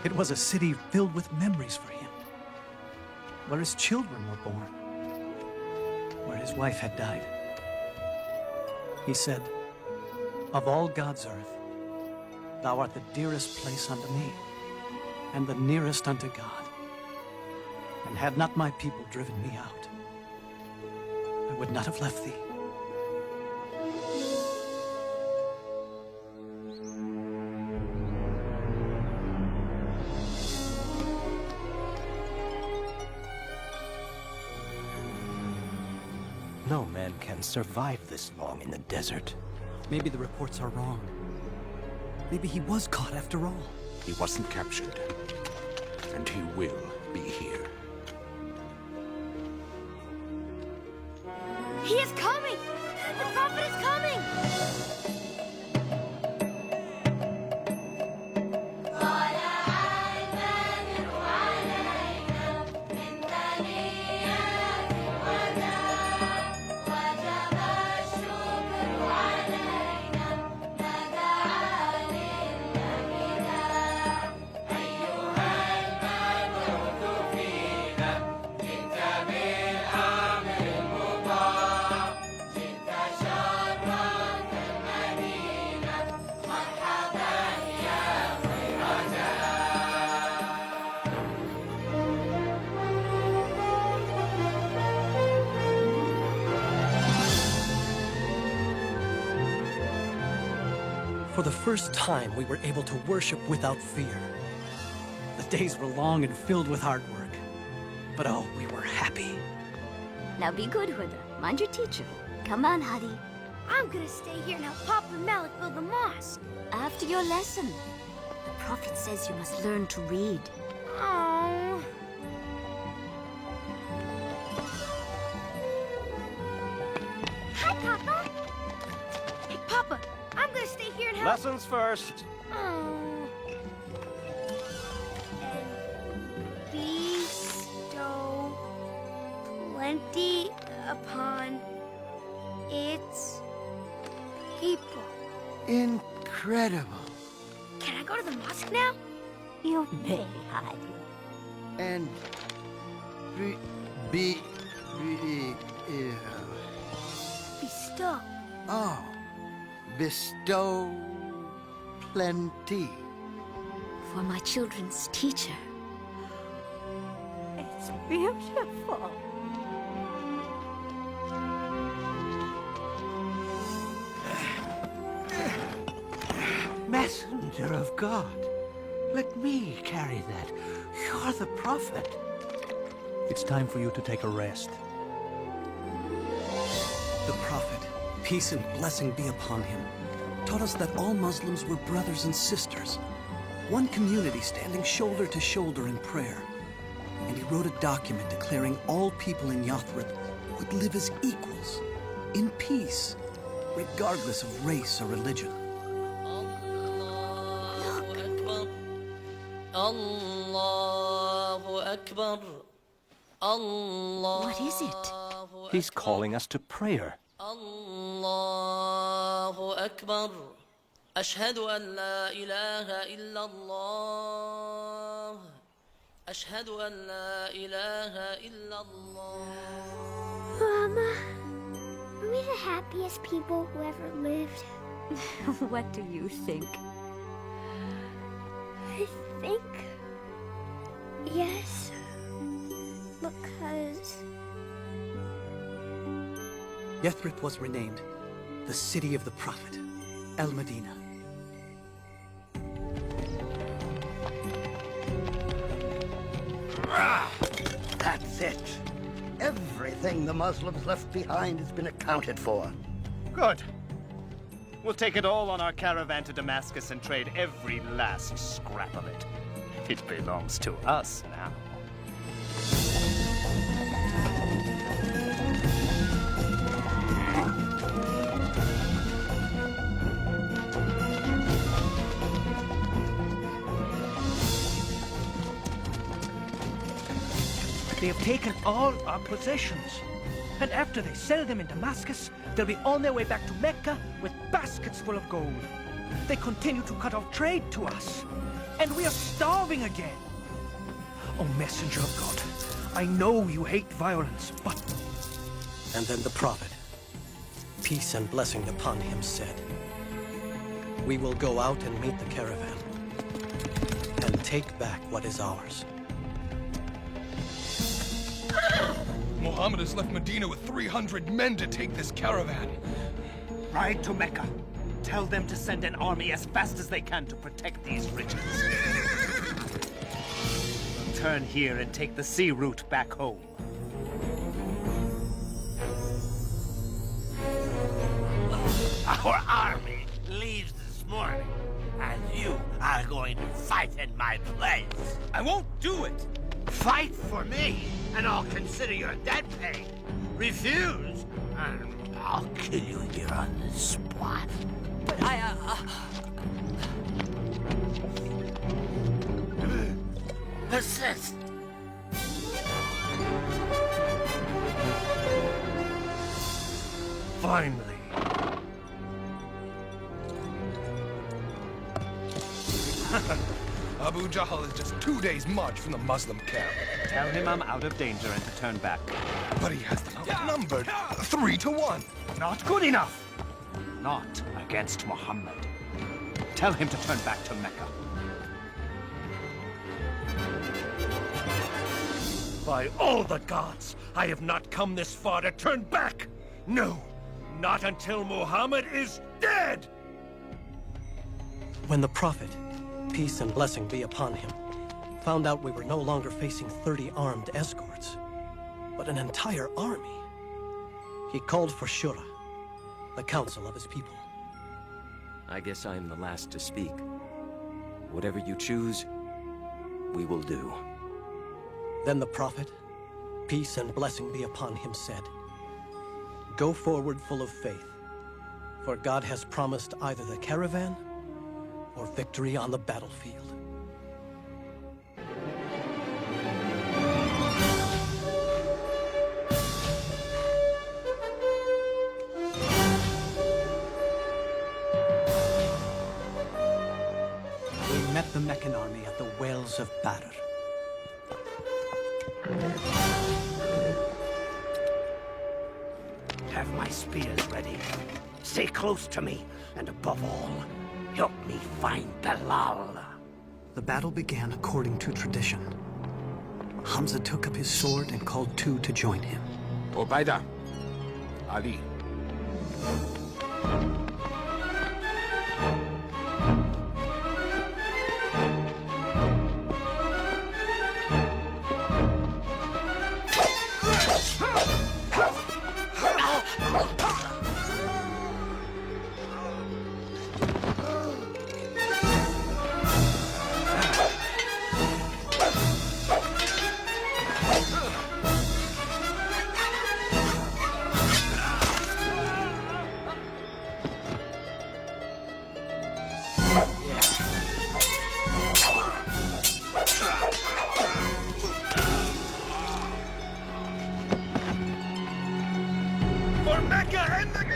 S4: It was a city filled with memories for him, where his children were born, where his wife had died. He said, "Of all God's earth, thou art the dearest place unto me, and the nearest unto God. And had not my people driven me out, I would not have left thee."
S18: No man can survive this long in the desert.
S4: Maybe the reports are wrong. Maybe he was caught after all.
S16: He wasn't captured, and he will be here.
S2: He is coming! The Prophet is coming!
S4: For the first time, we were able to worship without fear. The days were long and filled with hard work. But oh, we were happy.
S1: Now be good, Huda. Mind your teacher. Come on, Hadi.
S2: I'm gonna stay here and help Papa and Malik build the mosque.
S1: After your lesson. The Prophet says you must learn to read.
S2: Oh. Hi, Papa. Hey, Papa. I'm gonna stay here and help.
S18: Lessons first.
S2: Oh. And bestow plenty upon its people.
S10: Incredible.
S2: Can I go to the mosque now?
S1: You may, Hadi.
S10: And
S2: Bestow.
S10: oh, bestow plenty.
S1: For my children's teacher. It's beautiful.
S8: Messenger of God, let me carry that. You're the Prophet.
S4: It's time for you to take a rest. The Prophet, peace and blessing be upon him, taught us that all Muslims were brothers and sisters, one community standing shoulder to shoulder in prayer. And he wrote a document declaring all people in Yathrib would live as equals, in peace, regardless of race or religion.
S17: Allahu Akbar. Allah.
S1: What is it?
S18: He's calling us to prayer.
S17: Allahu Akbar. Ashhadu an la ilaha illallah. Ashhadu an la ilaha illallah.
S2: Mama, are we the happiest people who ever lived?
S1: What do you think?
S2: I think yes, because
S4: Yathrib was renamed the city of the Prophet, Al-Medina.
S5: That's it. Everything the Muslims left behind has been accounted for.
S13: Good. We'll take it all on our caravan to Damascus and trade every last scrap of it. It belongs to us now.
S15: They have taken all our possessions. And after they sell them in Damascus, they'll be on their way back to Mecca with baskets full of gold. They continue to cut off trade to us. And we are starving again. Oh, messenger of God, I know you hate violence, but...
S23: And then the prophet, peace and blessing upon him, said, "We will go out and meet the caravan, and take back what is ours."
S6: Muhammad has left Medina with 300 men to take this caravan.
S11: Ride to Mecca. Tell them to send an army as fast as they can to protect these riches. Turn here and take the sea route back home.
S9: Our army leaves this morning, and you are going to fight in my place.
S6: I won't do it!
S9: Fight for me, and I'll consider your debt paid. Refuse, and I'll kill you here on the spot.
S3: But
S9: Persist.
S6: Finally. Abu Jahl is just 2 days' march from the Muslim camp.
S11: Tell him I'm out of danger and to turn back.
S6: But he has them outnumbered 3 to 1.
S11: Not good enough. Not against Muhammad. Tell him to turn back to Mecca.
S6: By all the gods, I have not come this far to turn back. No, not until Muhammad is dead.
S23: When the prophet, peace and blessing be upon him, found out we were no longer facing 30 armed escorts, but an entire army, he called for Shura, the council of his people.
S3: I guess I'm the last to speak. Whatever you choose, we will do.
S23: Then the prophet, peace and blessing be upon him, said, "Go forward full of faith, for God has promised either the caravan or victory on the battlefield."
S4: We met the Meccan army at the Wells of Badr.
S8: Have my spears ready. Stay close to me, and above all, help me find Bilal.
S4: The battle began according to tradition. Hamza took up his sword and called 2 to join him.
S16: Ubaida. Ali.
S6: For Mecca and the dead!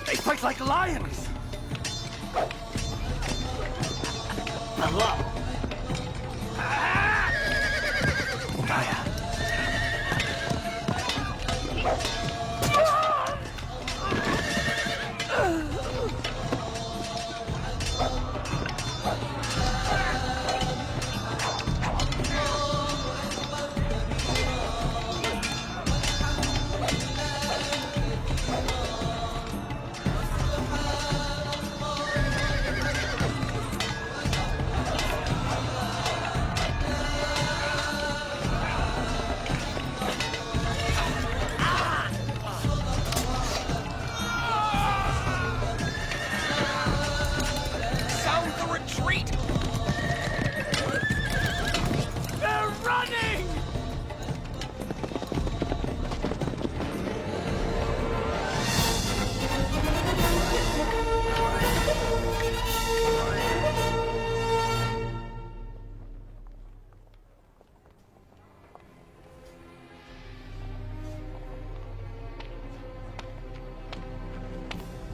S15: They fight like lions!
S8: Allah!
S6: retreat! They're running!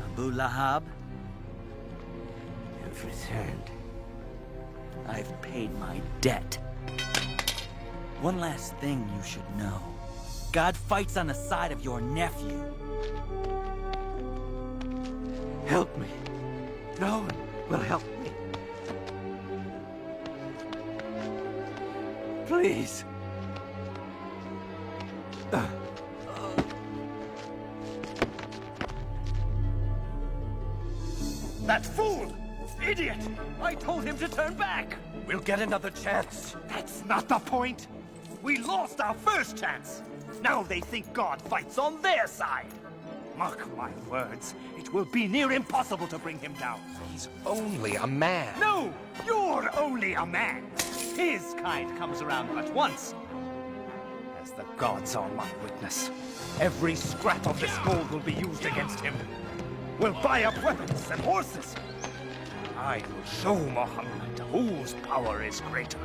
S11: Abu Lahab, you've returned. I've paid my debt. One last thing you should know. God fights on the side of your nephew. Help me. No one will help me. Please.
S6: That fool! Idiot! I told him to turn back! We'll get another chance. That's not the point! We lost our first chance! Now they think God fights on their side! Mark my words, it will be near impossible to bring him down.
S3: He's only a man.
S6: No! You're only a man! His kind comes around but once. As the gods are my witness, every scrap of this gold will be used against him. We'll buy up weapons and horses. I will show Muhammad whose power is greater.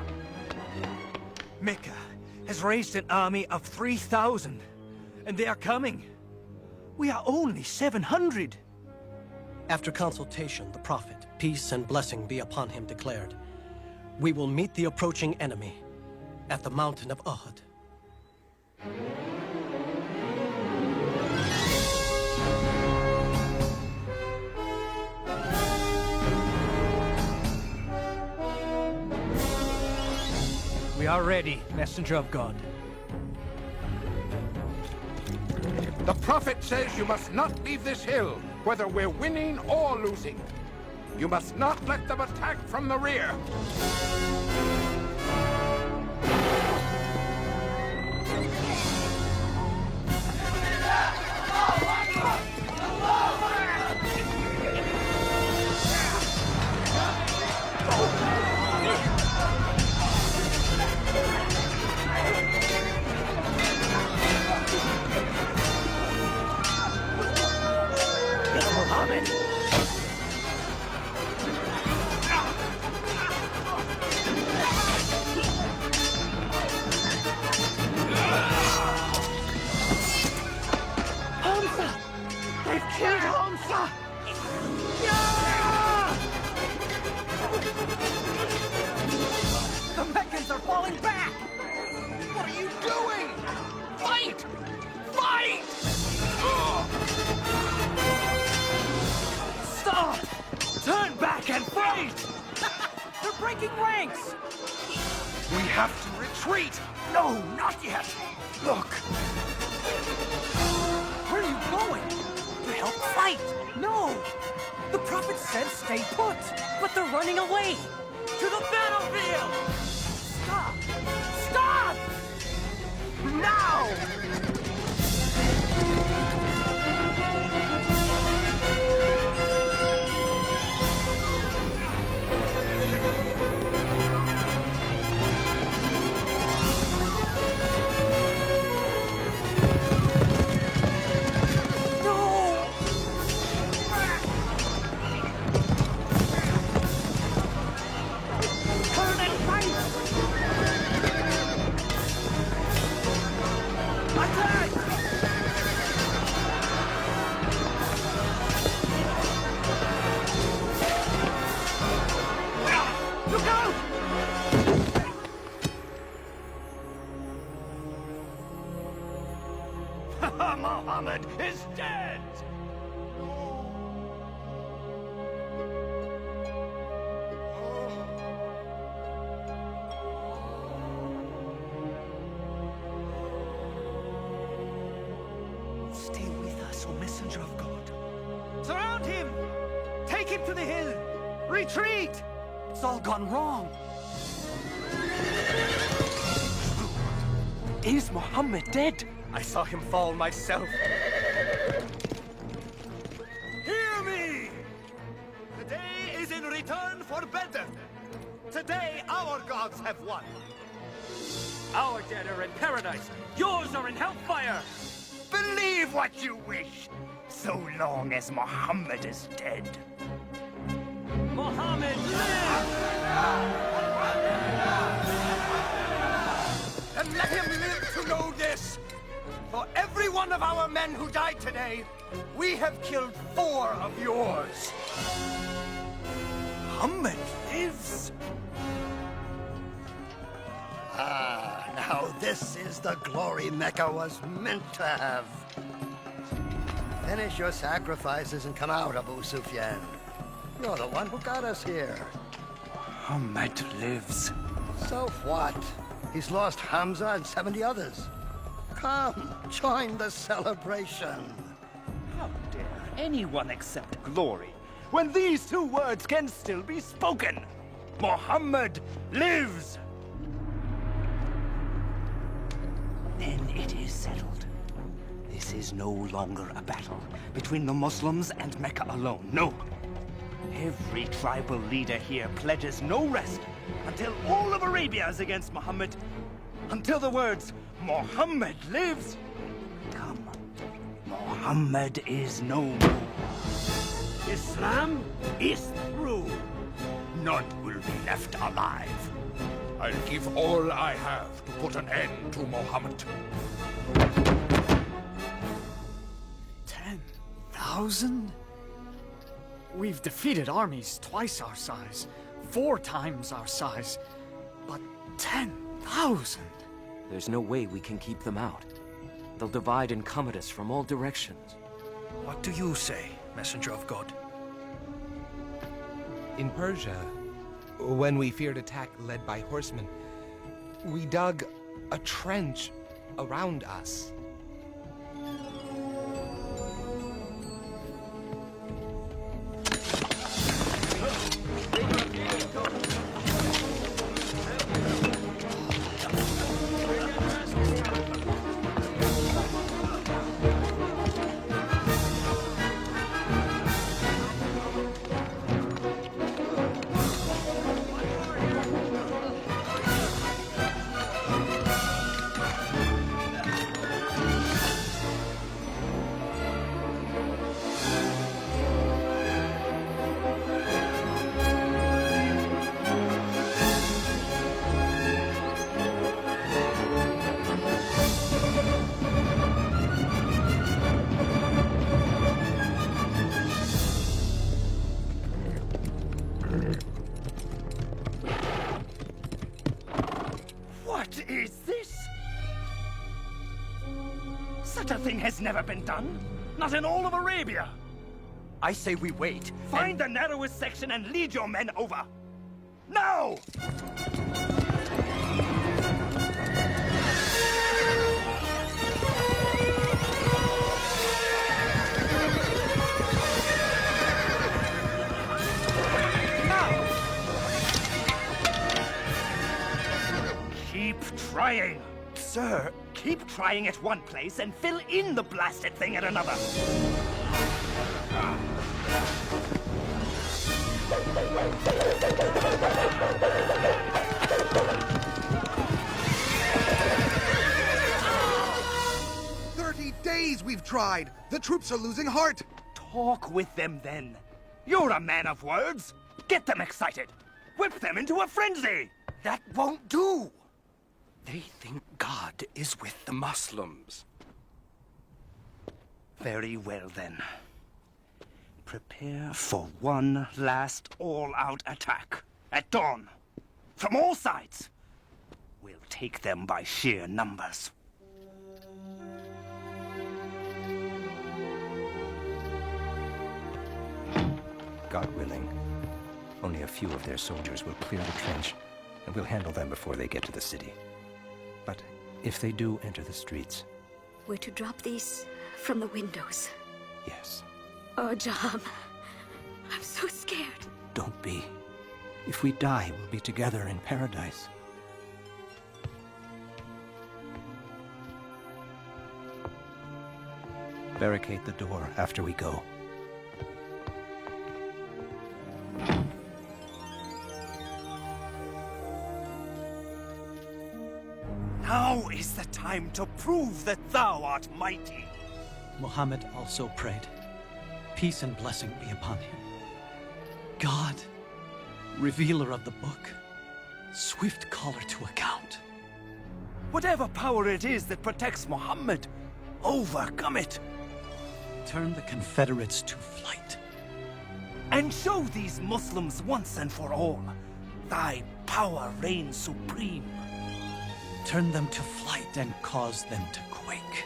S15: Mecca has raised an army of 3,000, and they are coming. We are only 700.
S23: After consultation, the Prophet, peace and blessing be upon him, declared, "We will meet the approaching enemy at the mountain of Uhud."
S15: We are ready, messenger of God.
S16: The Prophet says you must not leave this hill, whether we're winning or losing. You must not let them attack from the rear.
S6: The Meccans are falling back! What are you doing? Fight! Fight! Stop! Turn back and fight! They're breaking ranks! We have to retreat! No, not yet! Look! Where are you going? To help fight! No! The Prophet said stay put! But they're running away! To the battlefield! Stop! Stop! Now! Muhammad is dead!
S15: Stay with us, O messenger of God. Surround him! Take him to the hill! Retreat! It's all gone wrong.
S6: Is Muhammad dead? I saw him fall myself. Hear me! The day is in return for better. Today, our gods have won.
S7: Our dead are in paradise. Yours are in hellfire.
S11: Believe what you wish, so long as Muhammad is dead.
S7: Muhammad live!
S6: And let him live to know this. For every one of our men who died today, we have killed 4 of yours. Muhammad lives.
S5: Ah, now this is the glory Mecca was meant to have. Finish your sacrifices and come out, Abu Sufyan. You're the one who got us here.
S11: Muhammad lives.
S5: So what? He's lost Hamza and 70 others. Come, join the celebration.
S11: How dare anyone accept glory when these 2 words can still be spoken? Muhammad lives! Then it is settled. This is no longer a battle between the Muslims and Mecca alone. No. Every tribal leader here pledges no rest until all of Arabia is against Muhammad. Until the words, Muhammad lives, come. Muhammad is no more. Islam is through. None will be left alive.
S16: I'll give all I have to put an end to Muhammad.
S21: 10,000? We've defeated armies twice our size, 4 times our size, but 10,000?
S3: There's no way we can keep them out. They'll divide and come at us from all directions.
S15: What do you say, Messenger of God?
S14: In Persia, when we feared attack led by horsemen, we dug a trench around us.
S11: What is this? Such a thing has never been done. Not in all of Arabia.
S15: I say we wait.
S11: Find the narrowest section and lead your men over. Now! Keep trying. Sir, keep trying at one place and fill in the blasted thing at another.
S16: Days we've tried. The troops are losing heart.
S11: Talk with them then. You're a man of words. Get them excited. Whip them into a frenzy.
S9: That won't do. They think God is with the Muslims.
S11: Very well then. Prepare for one last all-out attack. At dawn. From all sides. We'll take them by sheer numbers.
S18: God willing, only a few of their soldiers will clear the trench, and we'll handle them before they get to the city. But if they do enter the streets...
S1: We're to drop these from the windows.
S18: Yes.
S1: Oh, Jam. I'm so scared.
S18: Don't be. If we die, we'll be together in paradise. Barricade the door after we go.
S11: Now is the time to prove that thou art mighty.
S23: Muhammad also prayed, peace and blessing be upon him. God, revealer of the book, swift caller to account.
S11: Whatever power it is that protects Muhammad, overcome it.
S23: Turn the Confederates to flight.
S11: And show these Muslims once and for all, thy power reigns supreme.
S23: Turn them to flight and cause them to quake.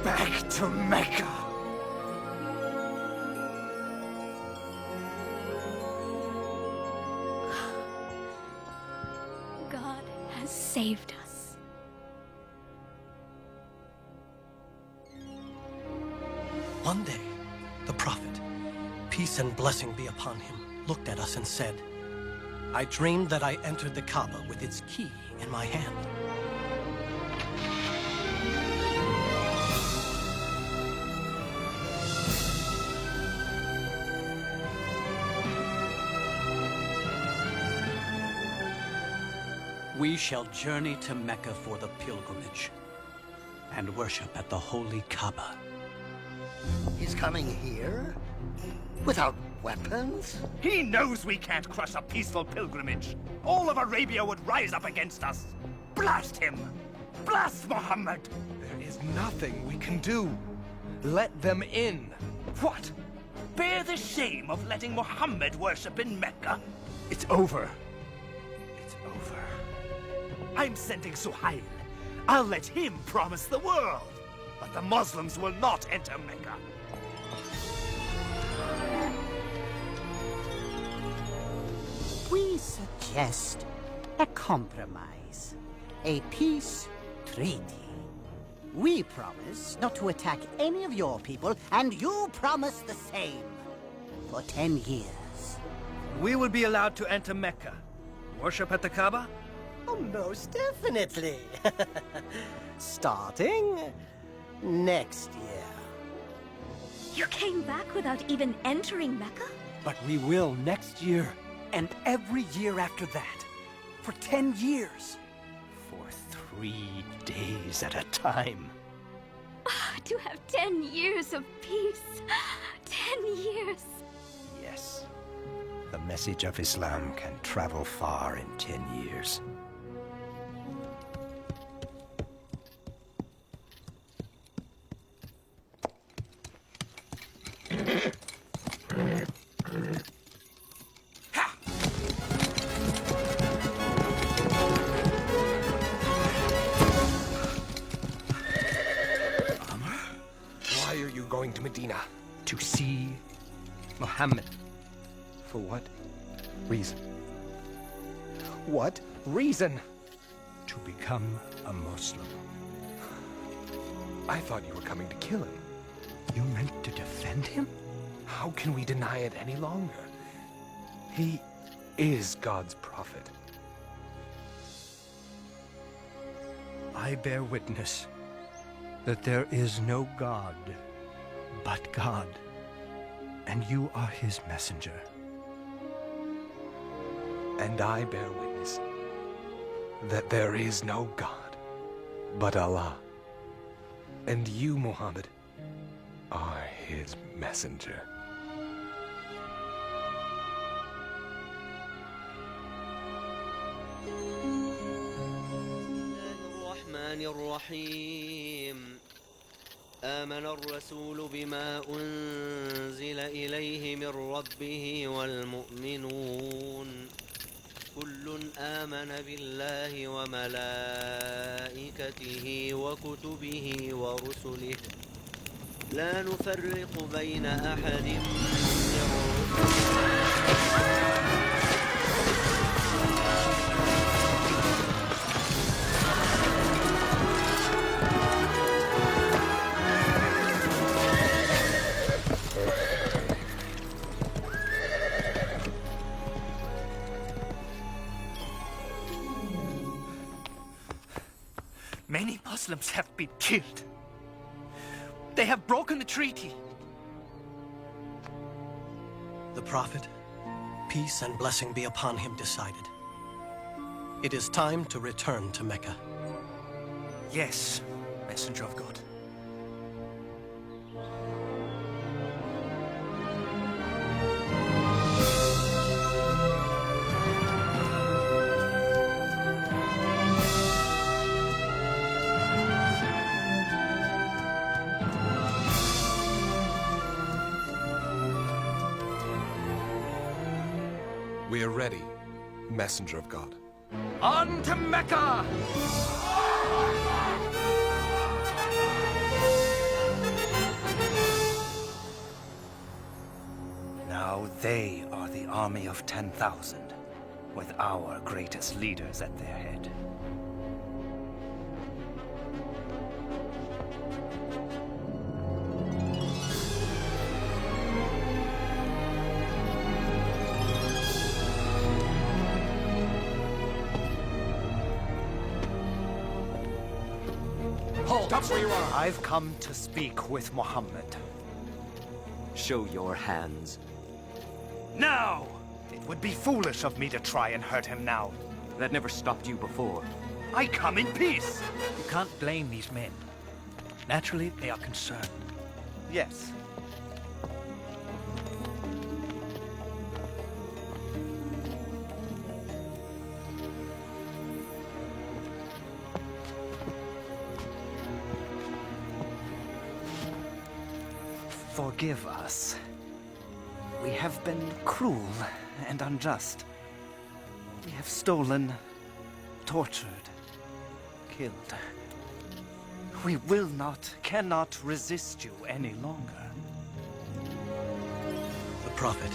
S11: Back to Mecca.
S1: God has saved us.
S23: One day, the Prophet, peace and blessing be upon him, looked at us and said, I dreamed that I entered the Kaaba with its key in my hand. We shall journey to Mecca for the pilgrimage and worship at the holy Kaaba.
S5: He's coming here? Without weapons?
S11: He knows we can't crush a peaceful pilgrimage. All of Arabia would rise up against us. Blast him! Blast Muhammad!
S14: There is nothing we can do. Let them in.
S11: What? Bear the shame of letting Muhammad worship in Mecca?
S14: It's over.
S11: I'm sending Suhail. I'll let him promise the world. But the Muslims will not enter Mecca.
S8: We suggest a compromise. A peace treaty. We promise not to attack any of your people, and you promise the same. For 10 years.
S15: We will be allowed to enter Mecca. Worship at the Kaaba?
S12: Oh, most definitely. Starting next year.
S1: You came back without even entering Mecca?
S4: But we will next year, and every year after that. For 10 years.
S13: for 3 days at a time.
S1: To have 10 years of peace. 10 years.
S13: Yes. The message of Islam can travel far in 10 years.
S14: Why are you going to Medina?
S13: To see Muhammad.
S14: For what reason? What reason?
S13: To become a Muslim.
S14: I thought you were coming to kill him.
S13: You meant to defend him?
S14: How can we deny it any longer? He is God's prophet.
S13: I bear witness that there is no God but God, and you are his messenger.
S14: And I bear witness that there is no God but Allah, and you, Muhammad, are his messenger.
S19: الرحمن الرحيم آمن الرسول بما أنزل إليه من ربه والمؤمنون كل آمن بالله وملائكته وكتبه ورسله لا نفرق بين أحد من
S15: Many Muslims have been killed. They have broken the treaty.
S23: The Prophet, peace and blessing be upon him, decided. It is time to return to Mecca.
S15: Yes, Messenger of God.
S14: We are ready, Messenger of God.
S15: On to Mecca!
S13: Now they are the army of 10,000, with our greatest leaders at their head.
S14: Stop where you are!
S13: I've come to speak with Muhammad.
S3: Show your hands.
S13: Now! It would be foolish of me to try and hurt him now.
S3: That never stopped you before.
S13: I come in peace!
S15: You can't blame these men. Naturally, they are concerned.
S13: Yes. Forgive us. We have been cruel and unjust. We have stolen, tortured, killed. We will not, cannot resist you any longer.
S23: The Prophet,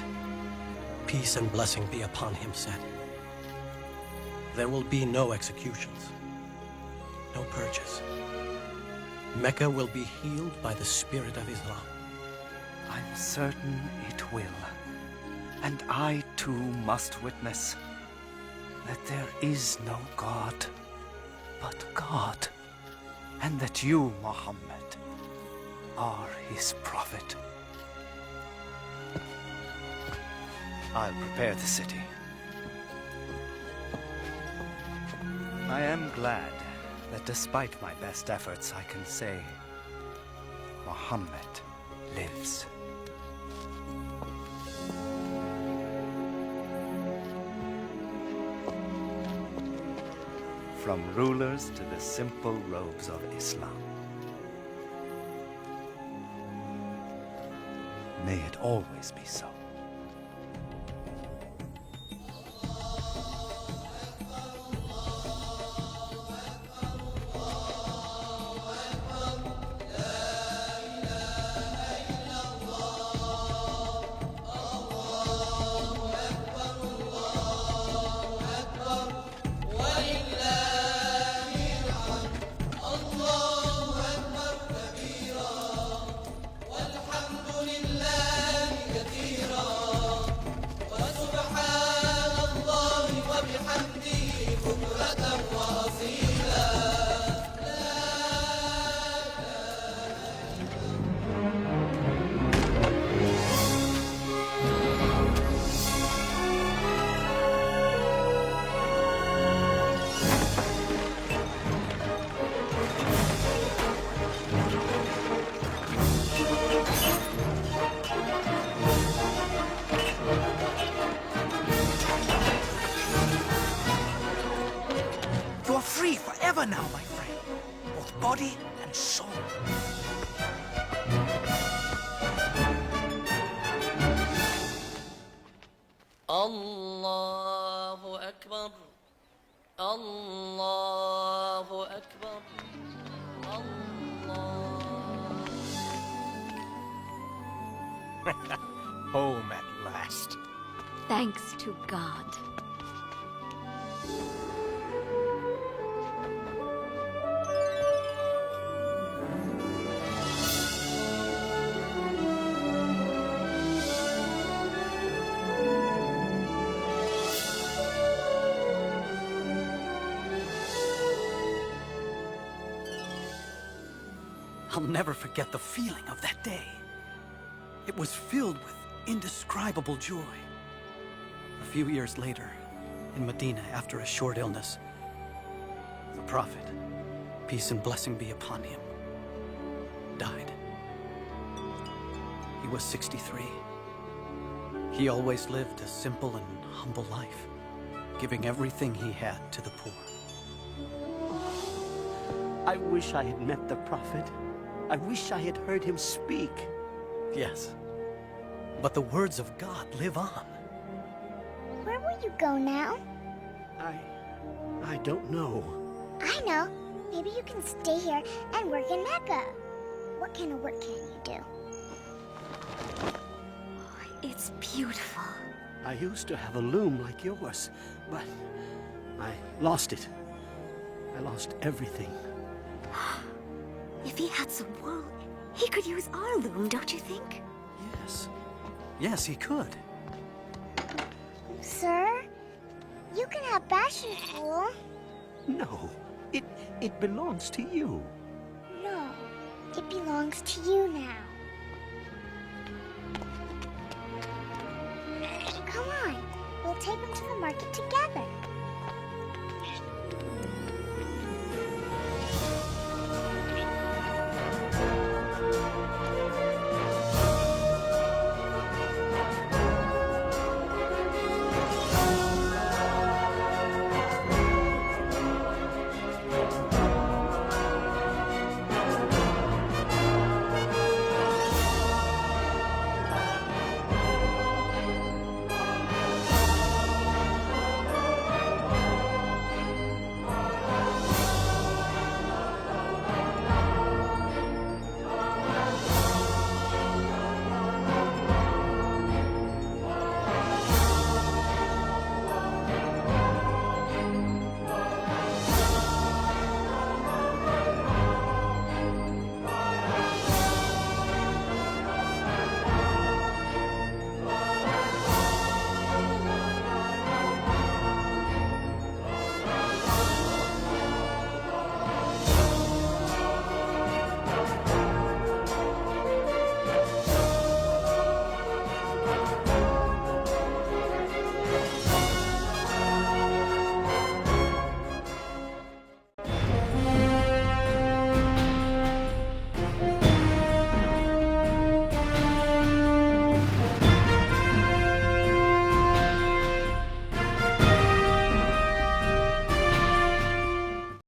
S23: peace and blessing be upon him, said, there will be no executions, no purges. Mecca will be healed by the spirit of Islam.
S13: I'm certain it will. And I too must witness that there is no God but God, and that you, Muhammad, are his prophet. I'll prepare the city. I am glad that despite my best efforts, I can say Muhammad lives. From rulers to the simple robes of Islam. May it always be so.
S15: You're free forever now, my friend. Both body and soul.
S17: Allahu Akbar. Allahu Akbar.
S18: Home at last.
S1: Thanks to God.
S4: I'll never forget the feeling of that day. It was filled with indescribable joy. A few years later, in Medina, after a short illness, the Prophet, peace and blessing be upon him, died. He was 63. He always lived a simple and humble life, giving everything he had to the poor.
S8: I wish I had met the Prophet. I wish I had heard him speak.
S4: Yes, but the words of God live on.
S2: Where will you go now?
S8: I don't know.
S2: I know. Maybe you can stay here and work in Mecca. What kind of work can you do?
S1: It's beautiful.
S8: I used to have a loom like yours, but I lost it. I lost everything.
S1: If he had some wool, he could use our loom, don't you think?
S4: Yes. Yes, he could.
S2: Sir, you can have Bashar's wool.
S8: No, it belongs to you.
S2: No, it belongs to you now. Come on, we'll take him to the market together.